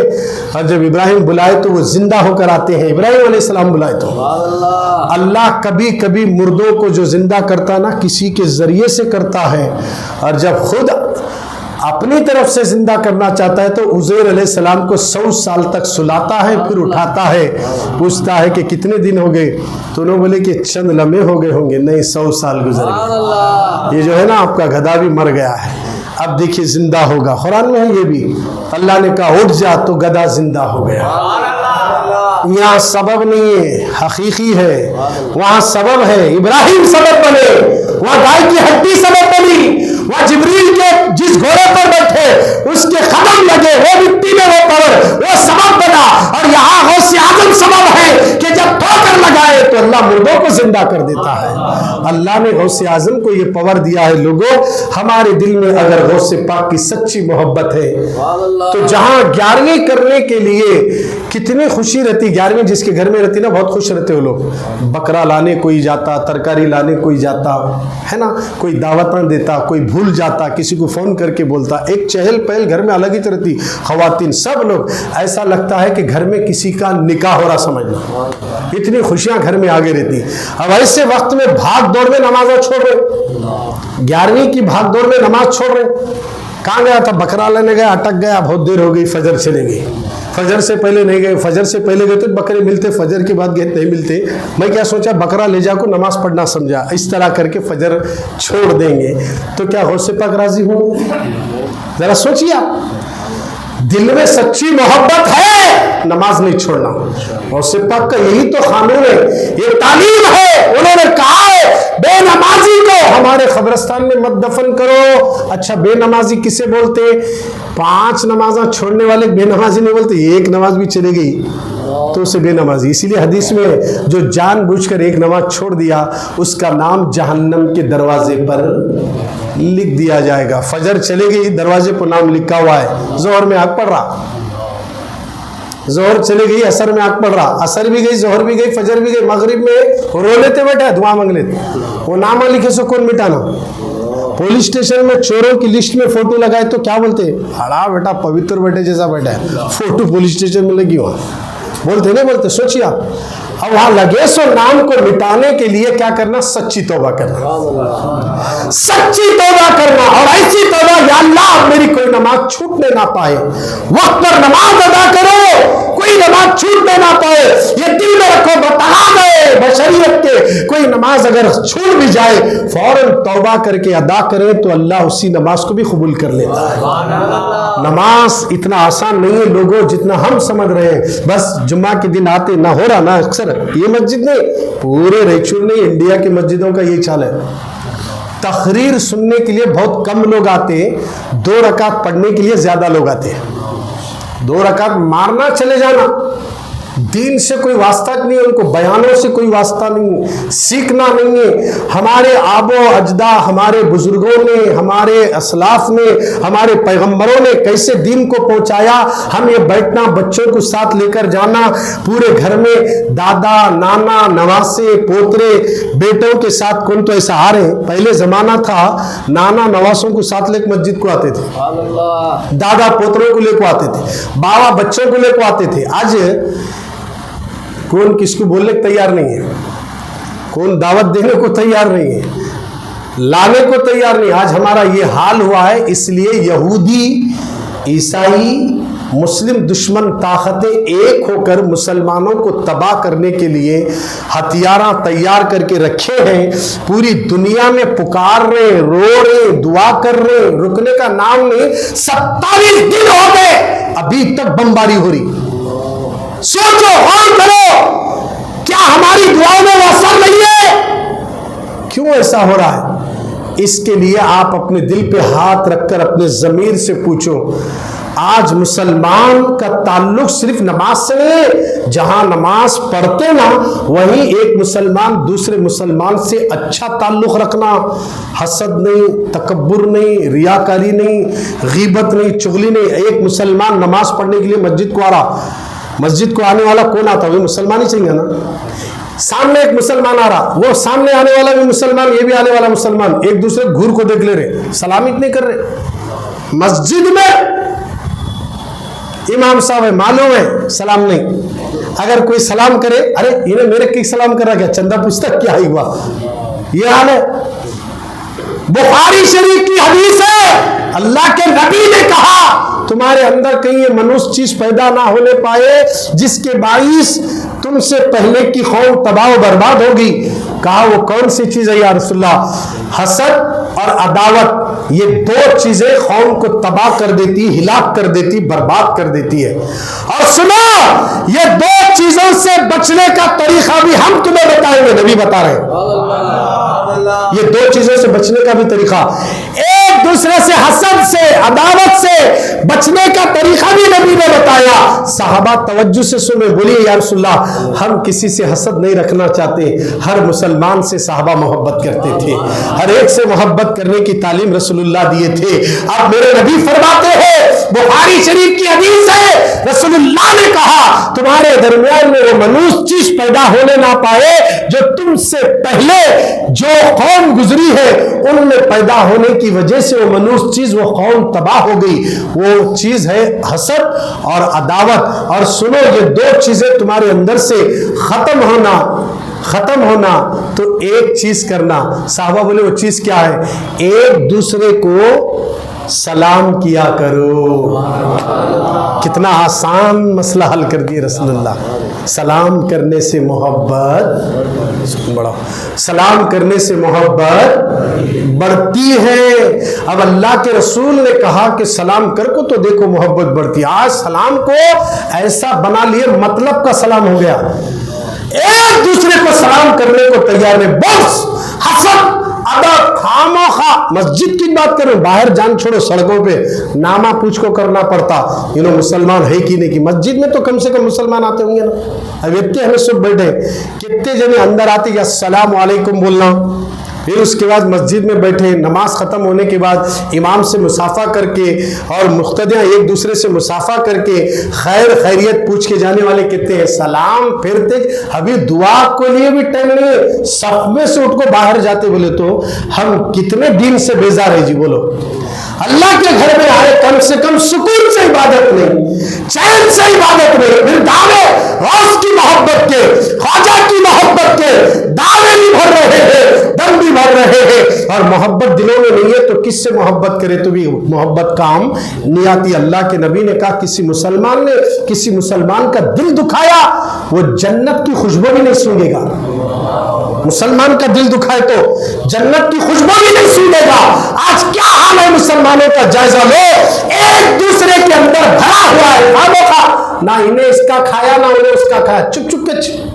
[SPEAKER 1] اور جب ابراہیم بلائے تو وہ زندہ ہو کر آتے ہیں. ابراہیم علیہ السلام بلائے تو اللہ کبھی کبھی مردوں کو جو زندہ کرتا نا کسی کے ذریعے سے کرتا ہے, اور جب خود اپنی طرف سے زندہ کرنا چاہتا ہے تو عزیر علیہ السلام کو 100 سال تک سلاتا ہے, پھر اٹھاتا ہے, پوچھتا ہے کہ کتنے دن ہو گئے, تو انہوں بولے کہ چند لمحے ہو گئے ہوں گے. نہیں, 100 سال گزر گئے. یہ جو ہے نا آپ کا گدھا بھی مر گیا ہے, اب دیکھیے زندہ ہوگا. قرآن میں ہے یہ بھی. اللہ نے کہا اٹھ جا تو گدھا زندہ ہو گیا. یہاں سبب نہیں ہے, حقیقی ہے. وہاں سبب ہے, ابراہیم سبب بنے, وہاں گائے کی ہڈی سبب بنی, وہاں جبریل کے جس گھوڑے پر بیٹھے اس کے قدم لگے, وہ مٹی میں وہ پاور, وہ سبب بنا. اور یہاں غوث اعظم سبب ہے کہ جب ٹھوکر لگائے تو اللہ مردوں کو زندہ کر دیتا ہے. اللہ اللہ نے غوث اعظم کو یہ پاور دیا ہے لوگوں، ہمارے دل میں اگر غوث پاک کی سچی محبت ہے تو جہاں 11ویں کرنے کے لیے کتنی خوشی رہتی، 11ویں جس کے گھر میں رہتی نا بہت خوش رہتے وہ لوگ، بکرا لانے کوئی جاتا، ترکاری لانے کوئی جاتا ہے نا، کوئی دعوتاں دیتا، کوئی بھول جاتا، کسی کو فون کر کے بولتا، ایک چہل پہل گھر میں الگ ہی رہتی، خواتین سب لوگ، ایسا لگتا ہے کہ گھر میں کسی کا نکاح ہو رہا سمجھنا، اتنی خوشیاں گھر میں آگے رہتی۔ اب ایسے وقت میں بھاگ دوڑ میں نمازیں چھوڑ رہے، 11ویں کی بھاگ دوڑ میں نماز چھوڑ رہے، کہاں گیا تھا؟ بکرا لینے گیا، اٹک گیا، بہت دیر ہو گئی، فجر چلے گئی، فجر سے پہلے نہیں گئے، فجر سے پہلے گئے تو بکرے ملتے، فجر کے بعد گئے نہیں ملتے، میں کیا سوچا بکرا لے جا کو نماز پڑھنا سمجھا، اس طرح کر کے فجر چھوڑ دیں گے تو کیا غوث پاک راضی ہوں؟ ذرا سوچیے آپ، دل میں سچی محبت ہے نماز نہیں چھوڑنا، غوث پاک کا یہی تو قانون ہے، یہ تعلیم ہے، انہوں نے کہا ہے بے نمازی کو ہمارے قبرستان میں مت دفن کرو۔ اچھا بے نمازی کسے بولتے؟ 5 نمازاں چھوڑنے والے بے نمازی نہیں بولتے، ایک نماز بھی چلے گئی تو اسے بے نمازی، اسی لیے حدیث میں جو جان بوجھ کر ایک نماز چھوڑ دیا اس کا نام جہنم کے دروازے پر لکھ دیا جائے گا۔ فجر چلے گئی، دروازے پر نام لکھا ہوا ہے، ظہر میں آنکھ پڑ رہا، ظہر چلے گئی، عصر میں آنکھ پڑ رہا، عصر بھی گئی، ظہر بھی گئی، فجر بھی گئی، مغرب میں رو لیتے بیٹھے دعا مانگ لیتے، وہ نام لکھے سو کون مٹانا؟ پولیس اسٹیشن میں چوروں کی لسٹ میں فوٹو لگائے تو کیا بولتے؟ ہڑا بیٹا پوتر بیٹے جیسا بیٹا ہے، فوٹو پولیس اسٹیشن میں لگی ہوا، بولتے نہیں بولتے؟ سوچیے آپ، اب وہاں لگے سو نام کو مٹانے کے لیے کیا کرنا؟ سچی توبہ کرنا، سچی توبہ کرنا، اور ایسی توبہ یا اللہ میری کوئی نماز چھوٹنے نہ پائے، وقت پر نماز ادا کرو، کوئی نماز چھوٹنے نہ پائے، یہ دل میں رکھو، بتا گئے بشریت کے کوئی نماز اگر چھوٹ بھی جائے فوراً توبہ کر کے ادا کرے تو اللہ اسی نماز کو بھی قبول کر لیتا ہے۔ نماز اتنا آسان نہیں ہے لوگوں جتنا ہم سمجھ رہے ہیں، بس جمعہ کے دن آتے نہ ہو رہا نا، اکثر یہ مسجد نہیں، پورے ریچور نہیں، انڈیا کی مسجدوں کا یہ چال ہے، تقریر سننے کے لیے بہت کم لوگ آتے، 2 رکعت پڑھنے کے لیے زیادہ لوگ آتے، 2 رکعت مارنا چلے جانا، دین سے کوئی واسطہ نہیں ہے ان کو، بیانوں سے کوئی واسطہ نہیں ہے، سیکھنا نہیں ہے۔ ہمارے آب و اجداد، ہمارے بزرگوں نے، ہمارے اسلاف نے، ہمارے پیغمبروں نے کیسے دین کو پہنچایا، ہم یہ بیٹھنا، بچوں کو ساتھ لے کر جانا، پورے گھر میں دادا نانا نواسے پوترے بیٹوں کے ساتھ، کون تو ایسا آ رہے ہیں، پہلے زمانہ تھا نانا نواسوں کو ساتھ لے کر مسجد کو آتے تھے، دادا پوتروں کو لے کو آتے تھے، بابا بچوں کو لے کو آتے تھے، آج کون کس کو بولنے کو تیار نہیں ہے، کون دعوت دینے کو تیار نہیں ہے، لانے کو تیار نہیں۔ آج ہمارا یہ حال ہوا ہے، اس لیے یہودی عیسائی مسلم دشمن طاقتیں ایک ہو کر مسلمانوں کو تباہ کرنے کے لیے ہتھیاراں تیار کر کے رکھے ہیں، پوری دنیا میں پکار رہے، رو رہے، دعا کر رہے، رکنے کا نام نہیں، 27 دن ہو گئے ابھی تک بمباری ہو رہی۔ سوچو، غور کرو، کیا ہماری دعاؤں میں وہ اثر نہیں ہے؟ کیوں ایسا ہو رہا ہے؟ اس کے لیے آپ اپنے دل پہ ہاتھ رکھ کر اپنے ضمیر سے پوچھو، آج مسلمان کا تعلق صرف نماز سے نہیں ہے، جہاں نماز پڑھتے نا وہیں ایک مسلمان دوسرے مسلمان سے اچھا تعلق رکھنا، حسد نہیں، تکبر نہیں، ریاکاری نہیں، غیبت نہیں، چغلی نہیں۔ ایک مسلمان نماز پڑھنے کے لیے مسجد کو آ رہا، مسجد کو آنے والا کون آتا؟ وہ مسلمان ہی چاہیے نا، سامنے ایک مسلمان آ رہا، وہ سامنے آنے والا بھی مسلمان، یہ بھی آنے والا مسلمان، ایک دوسرے گھر کو دیکھ لے رہے، سلامی نہیں کر رہے۔ مسجد میں امام صاحب ہے، معلوم ہے سلام نہیں، اگر کوئی سلام کرے، ارے انہیں میرے کی سلام کر رہا، کیا چندہ پوچھتا کیا ہی ہوا، یہ حال ہے۔ بخاری شریف کی حدیث ہے، اللہ کے نبی نے کہا تمہارے اندر کہیں یہ منوس چیز پیدا نہ ہونے پائے جس کے باعث تم سے پہلے کی قوم تباہ و برباد ہوگی۔ کہا وہ کون سی چیز ہے یا رسول اللہ؟ حسد اور عداوت، یہ 2 چیزیں قوم کو تباہ کر دیتی، ہلاک کر دیتی، برباد کر دیتی ہے۔ اور سنو، یہ 2 چیزوں سے بچنے کا طریقہ بھی ہم تمہیں بتائیں گے، نبی بتا رہے ہیں۔ یہ 2 چیزوں سے بچنے کا بھی طریقہ، ایک دوسرے سے حسد سے عداوت سے بچنے کا طریقہ بھی نبی نے بتایا. صحابہ توجہ سے سنیں, بولیے یا رسول اللہ ہم کسی سے حسد نہیں رکھنا چاہتے. ہر مسلمان سے صحابہ محبت کرتے تھے, ہر ایک سے محبت کرنے کی تعلیم رسول اللہ دیے تھے. اب میرے نبی فرماتے ہیں, بخاری شریف کی حدیث ہے, رسول اللہ نے کہا تمہارے درمیان میں وہ منوس چیز پیدا ہونے نہ پائے جو تم سے پہلے جو قوم گزری ہے ان میں پیدا ہونے کی وجہ سے وہ منوس چیز, وہ قوم تباہ ہو گئی. وہ چیز ہے حسد اور عداوت. اور سنو, یہ دو چیزیں تمہارے اندر سے ختم ہونا تو ایک چیز کرنا. صحابہ بولے وہ چیز کیا ہے؟ ایک دوسرے کو سلام کیا کرو. کتنا آسان مسئلہ حل کر دیا رسول اللہ. سلام کرنے سے محبت بڑھا, سلام کرنے سے محبت بڑھتی ہے. اب اللہ کے رسول نے کہا کہ سلام کر کو, تو دیکھو محبت بڑھتی. آج سلام کو ایسا بنا لیے مطلب کا سلام ہو گیا. ایک دوسرے کو سلام کرنے کو تیار ہے. بس حسد خاموخا. مسجد کی بات کرو, باہر جان چھوڑو, سڑکوں پہ نامہ پوچھ کو کرنا پڑتا مسلمان ہے کہ نہیں. کی مسجد میں تو کم سے کم مسلمان آتے ہوں گے نا. اب اتنے ہمیں سب بیٹھے, کتنے جنے اندر آتے کہ السلام علیکم بولنا, پھر اس کے بعد مسجد میں بیٹھے, نماز ختم ہونے کے بعد امام سے مصافحہ کر کے اور مقتدیاں ایک دوسرے سے مصافحہ کر کے خیر خیریت پوچھ کے جانے والے کتنے ہیں. سلام پھرتے ابھی دعا کو لیے بھی ٹائم نہیں, صف میں سے اٹھ کو باہر جاتے. بولے تو ہم کتنے دین سے بیزار ہیں جی. بولو اللہ کے گھر میں آئے, کم سے کم سکون سے عبادت نہیں, چین سے عبادت نہیں, پھر دعوے غوث کی محبت کے, خواجہ کی محبت کے دعوے بھی بھر رہے ہیں, دم بھی بھر رہے ہیں, اور محبت دلوں میں نہیں ہے تو کس سے محبت کرے, تو بھی محبت کام نہیں آتی. اللہ کے نبی نے کہا کسی مسلمان نے کسی مسلمان کا دل دکھایا وہ جنت کی خوشبو بھی نہیں سونگے گا. مسلمان کا دل دکھائے تو جنت کی خوشبو بھی نہیں سونگے گا. آج کیا حال ہے مسلمانوں کا, جائزہ لو. ایک دوسرے کے اندر بھرا ہوا ہے خاموخا, نہ انہیں اس کا کھایا نہ انہیں اس کا کھایا, چپ چپ کے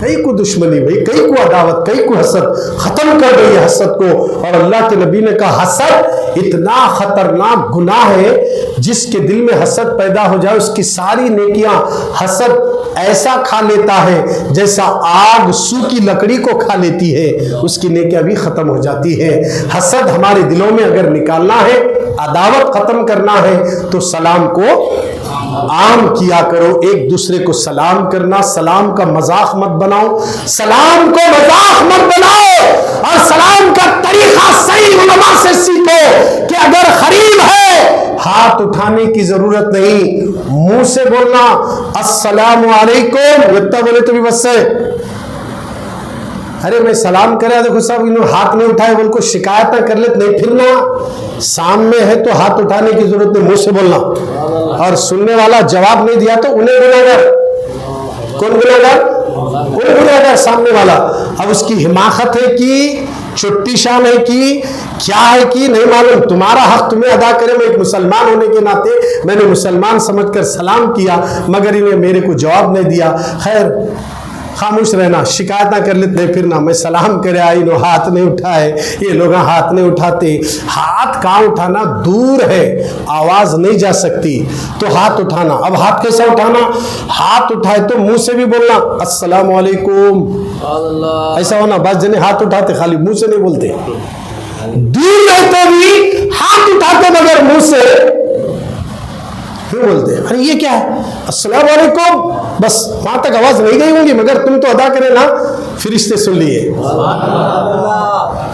[SPEAKER 1] کئی کو دشمنی بھائی, کئی کو عداوت, کئی کو حسد. ختم کر رہی ہے حسد کو. اور اللہ کے نبی نے کہا حسد اتنا خطرناک گناہ ہے, جس کے دل میں حسد پیدا ہو جائے اس کی ساری نیکیاں حسد ایسا کھا لیتا ہے جیسا آگ سوکھی لکڑی کو کھا لیتی ہے, اس کی نیکیاں بھی ختم ہو جاتی ہے. حسد ہمارے دلوں میں اگر نکالنا ہے, عداوت ختم کرنا ہے, تو سلام کو عام کیا کرو. ایک دوسرے کو سلام کرنا, سلام کا مذاق مت بناؤ, سلام کو مذاق مت بناؤ. اور سلام کا طریقہ صحیح علماء سے سیکھو کہ اگر قریب ہے ہاتھ اٹھانے کی ضرورت نہیں, منہ سے بولنا السلام علیکم, اتنا بولے تو بھی بس ہے. ارے میں سلام کرا, دیکھو صاحب انہوں ہاتھ نہیں اٹھائے, بول کو شکایت نہ کر لیتے, نہیں پھرنا. سامنے ہے تو ہاتھ اٹھانے کی ضرورت نہیں, منہ سے بولنا. اور سننے والا جواب نہیں دیا تو انہیں گناہگار. کون گناہگار؟ ان گناہگار سامنے والا. اب اس کی حماقت ہے کہ چھٹی شان ہے کہ کیا ہے کہ نہیں معلوم, تمہارا حق تمہیں ادا کرے. میں ایک مسلمان ہونے کے ناطے میں نے مسلمان سمجھ کر سلام کیا, مگر انہیں میرے کو جواب نہیں دیا. خیر خاموش رہنا, شکایت نہ کر لیتے پھرنا. میں سلام کرے آئی نو ہاتھ نہیں اٹھائے, یہ لوگ ہاتھ نہیں اٹھاتے. ہاتھ کہاں اٹھانا دور ہے, آواز نہیں جا سکتی, تو ہاتھ اٹھانا. اب ہاتھ کیسا اٹھانا؟ ہاتھ اٹھائے تو منہ سے بھی بولنا السلام علیکم, ایسا ہونا. بعض جنے ہاتھ اٹھاتے خالی منہ سے نہیں بولتے, دور رہتے بھی ہاتھ اٹھاتے مگر منہ سے کیوں بولتے ہیں؟ ارے یہ کیا ہے, السلام علیکم, بس وہاں تک آواز نہیں گئی ہوں گی, مگر تم تو ادا کرے نا, فرشتے سن لیے.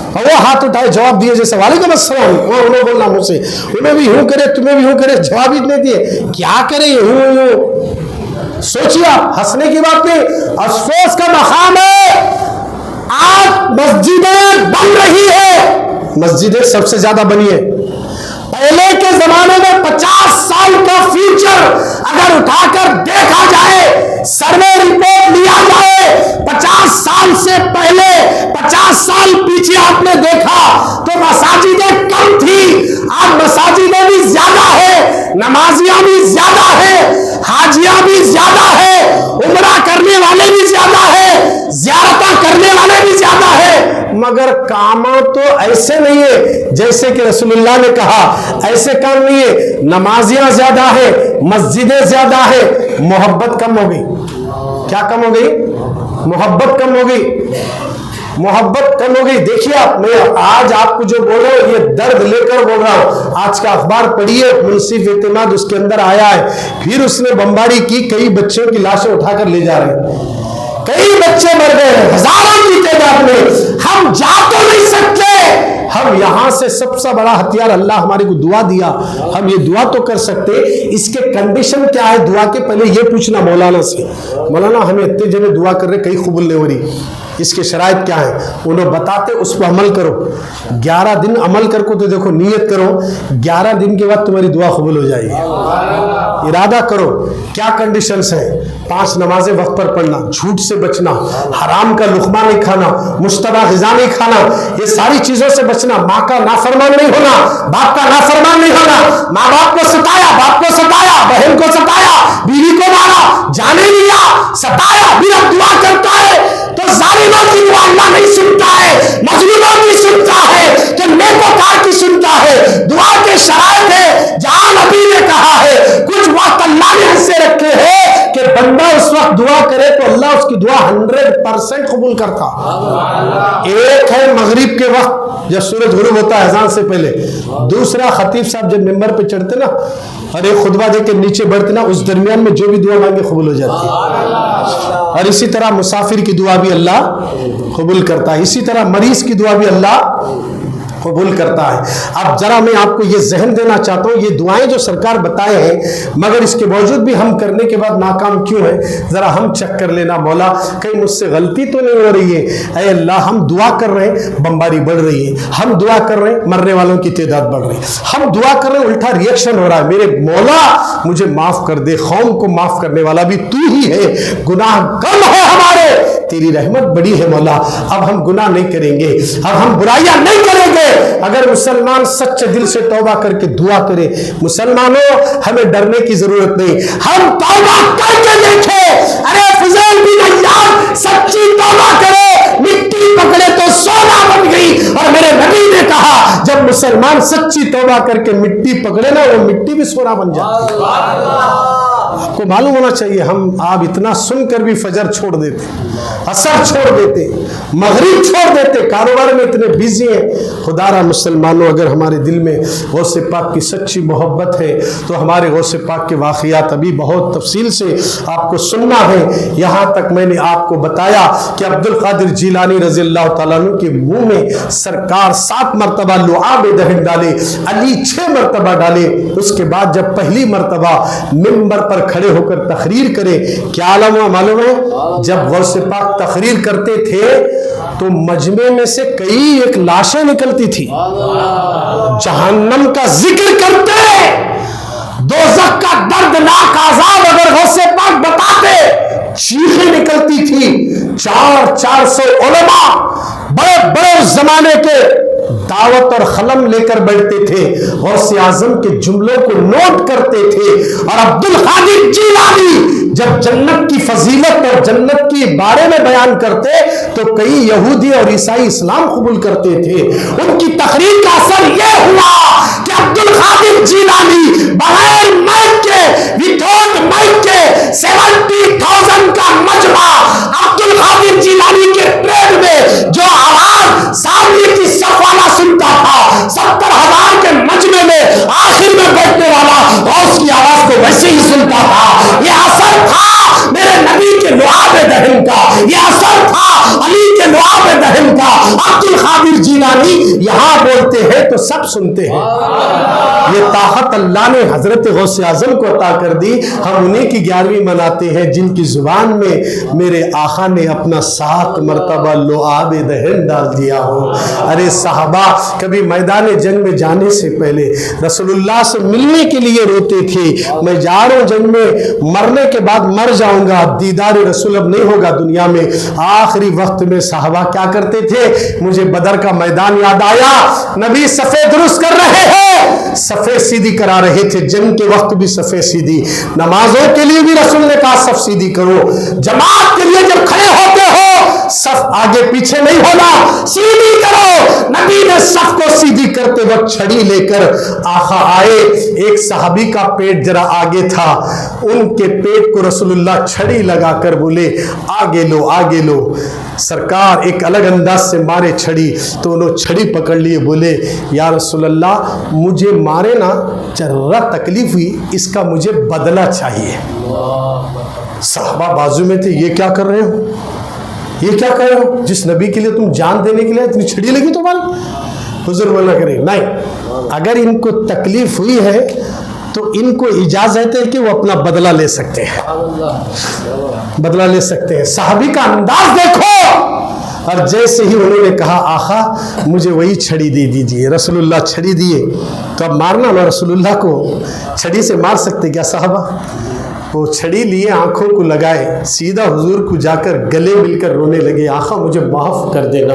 [SPEAKER 1] اور وہ ہاتھ اٹھائے جواب دیے جیسے وعلیکم السلام, وہاں انہوں بولنا منہ سے, انہیں بھی یوں کرے تمہیں بھی یوں کرے, جواب ہی نہیں دیے. کیا کرے یہ یوں. سوچیے آپ, ہنسنے کی بات نہیں, افسوس کا مقام ہے. آج مسجدیں بن رہی ہے, مسجدیں سب سے زیادہ بنی ہے. پہلے کے زمانے میں 50 سال کا فیوچر اگر اٹھا کر دیکھا جائے, سروے رپورٹ لیا جائے, 50 سال سے پہلے 50 سال پیچھے آپ نے دیکھا تو مساجدیں کم تھی. آج مساجدیں بھی زیادہ ہے, نمازیاں بھی زیادہ ہے, حاجیاں بھی زیادہ ہے, عمرہ کرنے والے بھی زیادہ ہے, زیارتیں کرنے والے بھی زیادہ ہے, مگر کام تو ایسے نہیں ہے جیسے کہ رسول اللہ نے کہا، ایسے کام نہیں ہے. نمازیاں زیادہ ہے، مسجدیں زیادہ ہے، محبت کم ہو گئی. کیا کم ہو گئی؟ محبت کم ہو گئی. محبت کم ہو گئی. دیکھیے آپ، میں آج آپ کو جو بول رہا ہوں یہ درد لے کر بول رہا ہوں. آج کا اخبار پڑھیے، منصف اعتماد اس کے اندر آیا ہے. پھر اس نے بمباری کی، کئی بچوں کی لاشیں اٹھا کر لے جا رہے ہیں. کئی بچے مر گئے ہیں ہزاروں کی تعداد میں. ہم جا تو نہیں سکتے. ہم یہاں سے سب سے بڑا ہتھیار، اللہ ہمارے کو دعا دیا، ہم یہ دعا تو کر سکتے. اس کے کنڈیشن کیا ہے؟ دعا کے پہلے یہ پوچھنا مولانا سے، مولانا ہمیں اتنے جنے دعا کر رہے، کئی قبول نہیں ہو رہی، اس کے شرائط کیا ہیں؟ انہوں بتاتے، اس پر عمل کرو. 11 دن عمل کر کو تو دیکھو، نیت کرو 11 دن کے بعد تمہاری دعا قبول ہو جائے گی. ارادہ کرو. کیا کنڈیشنز ہیں؟ 5 نمازیں وقت پر پڑھنا، جھوٹ سے بچنا، حرام کا لقمہ نہیں کھانا، مشتبہ غذا نہیں کھانا، یہ ساری چیزوں سے بچنا. ماں کا نافرمان نہیں ہونا، باپ کا نافرمان نہیں ہونا. ماں باپ کو ستایا، باپ کو ستایا، بہن کو ستایا، بیوی کو مارا، جانے لیا، ستایا، پھر اب دعا کرتا ہے تو ظالموں کی دعا اللہ نہیں سنتا ہے، مظلوموں کی سنتا ہے، کہ نیکوکار کی سنتا ہے. دعا کے شرائط ہے. جہاں نبی نے کہا ہے، کچھ وقت اللہ نے ایسے رکھے ہیں کہ بندہ اس وقت دعا کرے تو اللہ اس کی دعا 100% قبول کرتا. ایک ہے مغرب کے وقت جب سورج غروب ہوتا ہے اذان سے پہلے. دوسرا خطیب صاحب جب ممبر پہ چڑھتے نا اور ایک خطبہ دے کے نیچے بڑھتے نا، اس درمیان میں جو بھی دعا مانگے قبول ہو جاتی ہے. اور اسی طرح مسافر کی دعا بھی اللہ قبول کرتا ہے. اسی طرح مریض کی دعا بھی اللہ قبول کرتا ہے. اب ذرا میں آپ کو یہ ذہن دینا چاہتا ہوں، یہ دعائیں جو سرکار بتائے ہیں، مگر اس کے باوجود بھی ہم کرنے کے بعد ناکام کیوں ہیں؟ ذرا ہم چیک کر لینا. مولا کہیں مجھ سے غلطی تو نہیں ہو رہی ہے؟ اے اللہ، ہم دعا کر رہے ہیں، بمباری بڑھ رہی ہے. ہم دعا کر رہے ہیں، مرنے والوں کی تعداد بڑھ رہی ہے. ہم دعا کر رہے ہیں، الٹا ریئیکشن ہو رہا ہے. میرے مولا مجھے معاف کر دے. قوم کو معاف کرنے والا بھی تو ہی ہے. گناہ کم ہے ہمارے، تیری رحمت بڑی ہے مولا. اب ہم گناہ نہیں کریں گے، اب ہم برائیاں نہیں کریں گے. اگر مسلمان سچے دل سے توبہ کر کے دعا کرے، مسلمانوں ہمیں ڈرنے کی ضرورت نہیں. ہم توبہ کر کے دیکھیں. ارے فضیل بن عیاض سچی توبہ کرے، مٹی پکڑے تو سونا بن گئی. اور میرے نبی نے کہا جب مسلمان سچی توبہ کر کے مٹی پکڑے نا، وہ مٹی بھی سونا بن جاتی. آپ کو معلوم ہونا چاہیے، آپ اتنا سن کر بھی فجر چھوڑ دیتے، عصر چھوڑ دیتے، مغرب چھوڑ دیتے، کاروبار میں اتنے بیزی ہیں. خدا را مسلمانوں، اگر ہمارے دل میں غوث پاک کی سچی محبت ہے تو ہمارے غوث پاک کے واقعات ابھی بہت تفصیل سے آپ کو سننا ہے. یہاں تک میں نے آپ کو بتایا کہ عبد القادر جیلانی رضی اللہ تعالیٰ عنہ کے منہ میں سرکار 7 مرتبہ لعاب دہن ڈالے، علی 6 مرتبہ ڈالے. اس کے بعد جب پہلی مرتبہ ممبر پر کھڑے ہو کر تقریر کرے، کیا عالم ہوا معلوم ہے؟ جب غوث پاک تقریر کرتے تھے تو مجمع میں سے کئی ایک لاشیں نکلتی تھی. جہنم کا ذکر کرتے، دوزخ کا دردناک عذاب اگر غوث پاک بتاتے، چیخیں نکلتی تھی. 400 علماء بڑے بڑے زمانے کے دعوت اور قلم لے کر بیٹھتے تھے، غوث اعظم کے جملوں کو نوٹ کرتے تھے. اور عبد القادر جیلانی جب جنت کی فضیلت اور جنت کے بارے میں بیان کرتے تو کئی یہودی اور عیسائی اسلام قبول کرتے تھے. ان کی تقریر کا اثر یہ ہوا کہ عبد القادر جیلانی بغیر مائک کے، وداؤٹ مائک کے 70,000 کا مجمع عبد القادر جیلانی کے ٹرین میں جو آواز سامنے کی صف والا سنتا تھا، 70,000 کے مجمع میں آخر میں بیٹھنے والا غوث کی آواز کو ویسے ہی سنتا تھا. یہ اثر تھا میرے نبی کے لعاب دہن کا، یہ اثر تھا علی کے لعاب دہن کا. عبد القادر جیلانی یہاں بولتے ہیں تو سب سنتے ہیں. یہ طاقت اللہ نے حضرت غوث اعظم کو عطا کر دی. ہم انہیں کی 11ویں مناتے ہیں جن کی زبان میں میرے آقا نے اپنا 7 مرتبہ لعاب دہن ڈال دیا ہو. ارے صحابہ کبھی میدان جنگ میں جانے سے پہلے رسول اللہ سے ملنے کے لیے روتے تھے، میں جا رہا ہوں جنگ میں، مرنے کے بعد مر جاؤں گا، دیدار رسول اب نہیں ہوگا دنیا میں. آخری وقت میں صحابہ کیا کرتے تھے؟ مجھے بدر کا میدان یاد آیا، نبی صفے درست کر رہے ہیں، صفے سیدھی کرا رہے تھے. جنگ کے وقت بھی صفے سیدھی، نمازوں کے لیے بھی رسول نے کہا صف سیدھی کرو. جماعت کے لیے جب کھڑے ہوتے ہو صف آگے پیچھے نہیں ہونا، سیدھی کرو۔ نبی نے صف کو سیدھی کرتے وقت چھڑی لے کر آقا آئے، ایک صحابی کا پیٹ ذرا آگے تھا، ان کے پیٹ کو رسول اللہ چھڑی لگا کر بولے آگے لو آگے لو۔ سرکار ایک الگ انداز سے مارے چھڑی تو انہوں چھڑی پکڑ لیے، بولے یا رسول اللہ مجھے مارے نا، ذرا تکلیف ہوئی، اس کا مجھے بدلہ چاہیے۔ صحابہ بازو میں تھے، یہ کیا کر رہے ہو، یہ کیا کر رہے ہو، جس نبی کے لیے تم جان دینے کے لیے اتنی چھڑی لگی تمہاری؟ حضور بولا کرے نہیں، اگر ان کو تکلیف ہوئی ہے تو ان کو اجازت ہے کہ وہ اپنا بدلہ لے سکتے ہیں، بدلہ لے سکتے ہیں۔ صحابی کا انداز دیکھو، اور جیسے ہی انہوں نے کہا آقا مجھے وہی چھڑی دے دیجئے، رسول اللہ چھڑی دیے۔ تو اب مارنا نا، رسول اللہ کو چھڑی سے مار سکتے کیا صحابہ؟ وہ چھڑی لیے، آنکھوں کو لگائے، سیدھا حضور کو جا کر گلے مل کر رونے لگے، آقا مجھے معاف کر دینا۔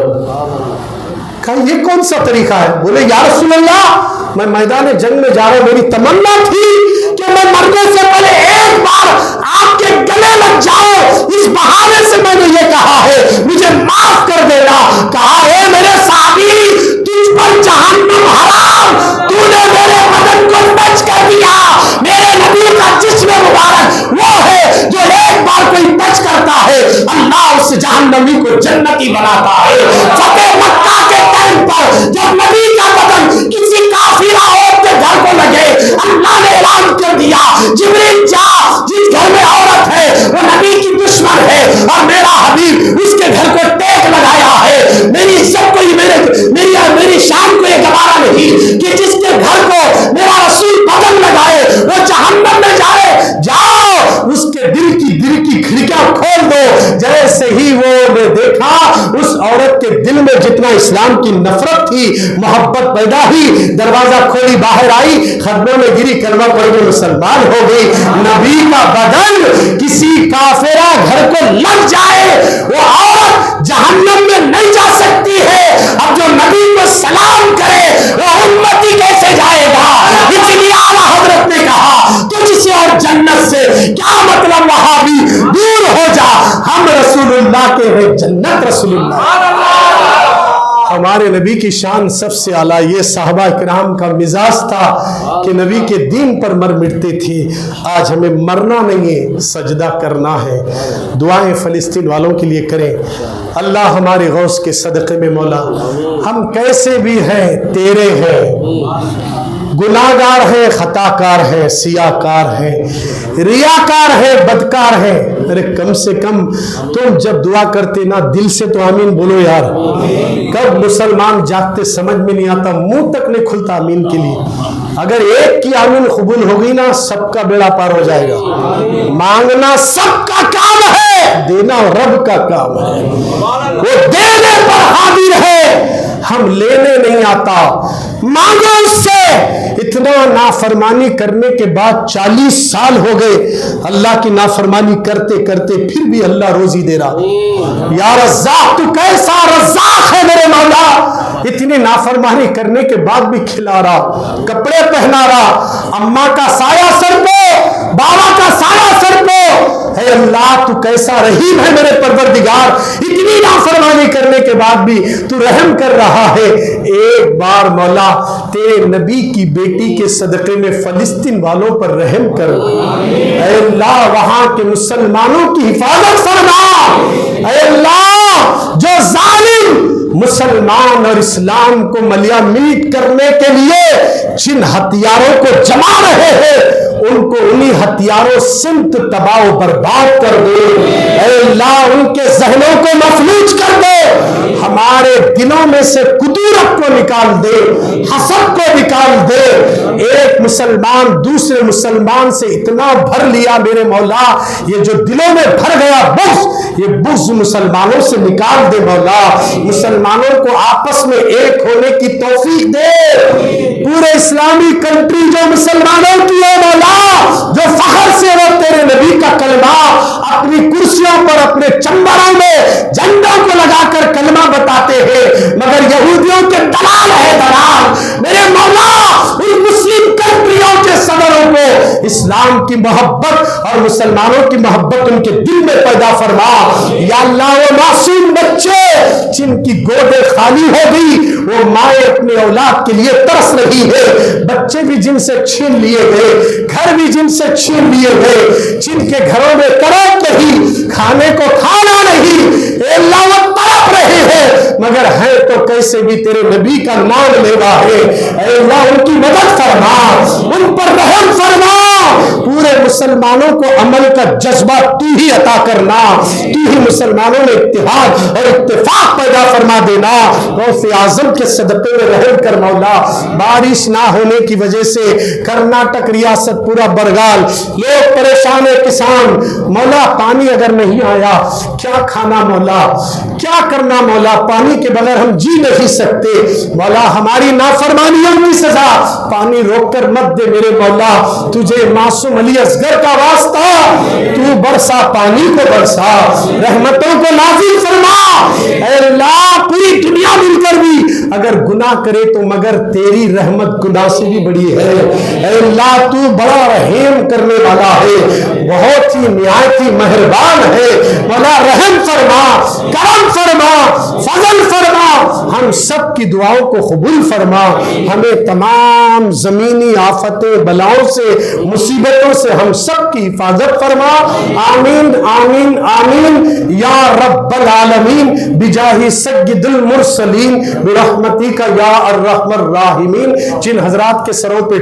[SPEAKER 1] کہا یہ کون سا طریقہ ہے؟ بولے یا رسول اللہ میں میدان جنگ میں جا رہا ہوں، میری تمنا تھی کہ میں مرنے سے پہلے ایک بار آپ کے گلے لگ جاؤ، اس بہانے سے میں نے یہ کہا ہے مجھے معاف کر دینا۔ کہا اے میرے صحابی تجھ پر جہنم حرام، تو نے میرے بدن کو ٹچ کر دیا، میرے نبی کا جسم مبارک وہ ہے جو ایک بار کوئی ٹچ کرتا ہے اللہ اس جہنمی کو جنتی بناتا ہے۔ فتح مکہ کے ٹائم پر جب نبی کا بدن کسی کافرہ عورت کے گھر کو لگے، اللہ نے اعلان کر دیا جبریل جا، جس گھر میں عورت ہے وہ نبی کی دشمن ہے اور میرا حبیب اس کے گھر کو ٹیک لگایا ہے، میری عزت کو میری شان کو یہ گوارا نہیں کہ جس کے گھر کو میرا رسول بدن لگائے وہ جہنم میں جائے۔ جاؤ اس کے دل کی کھڑکیاں کھول دو۔ جیسے ہی وہ نے دیکھا اس عورت کے دل میں جتنا اسلام کی نفرت تھی، محبت پیدا ہوئی، دروازہ کھولی باہر آئی، خدموں میں گری، کلمہ پڑھ کے مسلمان ہو گئی۔ نبی کا بدن کسی کافرہ گھر کو لگ جائے وہ عورت جہنم میں نہیں جا سکتی ہے۔ اب جو نبی کو سلام کرے وہ امتی کیسے جائے گا؟ اس لیے اعلیٰ حضرت نے کہا تجھ سے اور جنت سے کیا مطلب، وہاں بھی دور ہو جا، ہم رسول اللہ کے ہیں، جنت رسول اللہ۔ ہمارے نبی کی شان سب سے اعلیٰ، یہ صحابہ کرام کا مزاج تھا کہ نبی کے دین پر مر مٹتے تھے۔ آج ہمیں مرنا نہیں ہے، سجدہ کرنا ہے۔ دعائیں فلسطین والوں کے لیے کریں، اللہ ہمارے غوث کے صدقے میں مولا ہم کیسے بھی ہیں تیرے ہیں، گناہگار ہے، خطا کار ہے، سیاہ کار ہے، ریاکار ہے، بدکار ہے، ارے کم سے کم تم جب دعا کرتے نا دل سے تو آمین بولو یار۔ کب مسلمان جاگتے سمجھ میں نہیں آتا، منہ تک نہیں کھلتا آمین کے لیے۔ اگر ایک کی آمین قبول ہوگی نا سب کا بیڑا پار ہو جائے گا۔ مانگنا سب کا کام ہے، دینا رب کا کام ہے، وہ دینے پر حاضر ہے، ہم لینے نہیں آتا۔ مانگو اس سے۔ اتنا نافرمانی کرنے کے بعد 40 سال ہو گئے اللہ کی نافرمانی کرتے کرتے، پھر بھی اللہ روزی دے رہا۔ یا رزاق تو کیسا رزاق ہے میرے مولا، اتنی نافرمانی کرنے کے بعد بھی کھلا رہا، کپڑے پہنا رہا، اماں کا سایہ سر پہ، بابا کا سایہ سر پہ۔ اے اللہ تو کیسا رحیم ہے میرے پروردگار، اتنی نافرمانی کرنے کے بعد بھی تو رحم کر رہا ہے۔ ایک بار مولا تیرے نبی کی بیٹی کے صدقے میں فلسطین والوں پر رحم کر۔ اے اللہ وہاں کے مسلمانوں کی حفاظت فرما۔ اے اللہ جو ظالم مسلمان اور اسلام کو ملیا میٹ کرنے کے لیے جن ہتھیاروں کو جما رہے ہیں ان کو انہی ہتھیاروں سمت تباہ و برباد کر دے۔ اے اللہ ان کے ذہنوں کو مفلوج کر دے، ہمارے دلوں میں سے کدورت کو نکال دے، حسد کو نکال دے۔ ایک مسلمان دوسرے مسلمان سے اتنا بھر لیا میرے مولا، یہ جو دلوں میں بھر گیا بغض، یہ بغض مسلمانوں سے نکال دے مولا۔ مسلمانوں کو آپس میں ایک ہونے کی توفیق دے۔ پورے اسلامی کنٹری جو مسلمانوں کی ہے مولا، جو فخر سے وہ تیرے نبی کا کلمہ اپنی کرسیوں پر اپنے چمبروں میں جھنڈوں کو لگا کر کلمہ بتاتے ہیں، مگر یہودیوں کے دلال ہے دلال۔ میرے مولا ان مسلم کنٹریوں کے صدروں کو اسلام کی محبت اور مسلمانوں کی محبت ان کے دل میں پیدا فرما۔ یا اللہ وہ معصوم بچے جن کی گودیں خالی ہو گئی، وہ مائیں اپنے اولاد کے لیے ترس رہی ہے، بچے بھی جن سے چھین لیے گئے، گھر بھی جن سے چھین لیے گئے، جن کے گھروں میں قوت نہیں، کھانے کو کھانا نہیں، اے اللہ وہ تڑپ رہے ہیں مگر ہے تو کیسے بھی تیرے نبی کا نام لیوا ہے۔ اے اللہ ان کی مدد فرما، ان پر رحم فرما، پورے مسلمانوں کو عمل کا جذبہ تو ہی عطا کرنا، تو ہی مسلمانوں میں اتحاد اور اتفاق پیدا فرما دینا۔ غوث اعظم کے صدقے میں رحم کر مولا، بارش نہ ہونے کی وجہ سے کرناٹک ریاست پورا برگال، لوگ پریشان ہیں، کسان، مولا پانی اگر نہیں آیا کیا کھانا مولا، کیا کرنا مولا، پانی کے بغیر ہم جی نہیں سکتے مولا، ہماری نافرمانیوں کی سزا پانی روک کر مت دے میرے مولا، تجھے معصوم علی اصغر کا واسطہ تو برسا پانی کو برسا، رحمتوں کو نازل فرما۔ اے اللہ پوری دنیا مل کر بھی اگر گناہ کرے تو مگر تیری رحمت گناہ سے بھی بڑی ہے۔ اے اللہ تو بڑا رحم کرنے والا ہے، بہت ہی نہایت ہی مہربان ہے مولا، رحم فرما، کرم فرما، فضل فرما، ہم سب کی دعاؤں کو قبول فرما، ہمیں تمام زمینی آفتوں بلاؤں سے مصیبتوں سے ہم سب کی حفاظت فرما، آمین آمین آمین یا رب العالمین، بجاہ سید المرسلین برحمتک یا ارحم الراحمین۔ جن حضرات کے سروں پہ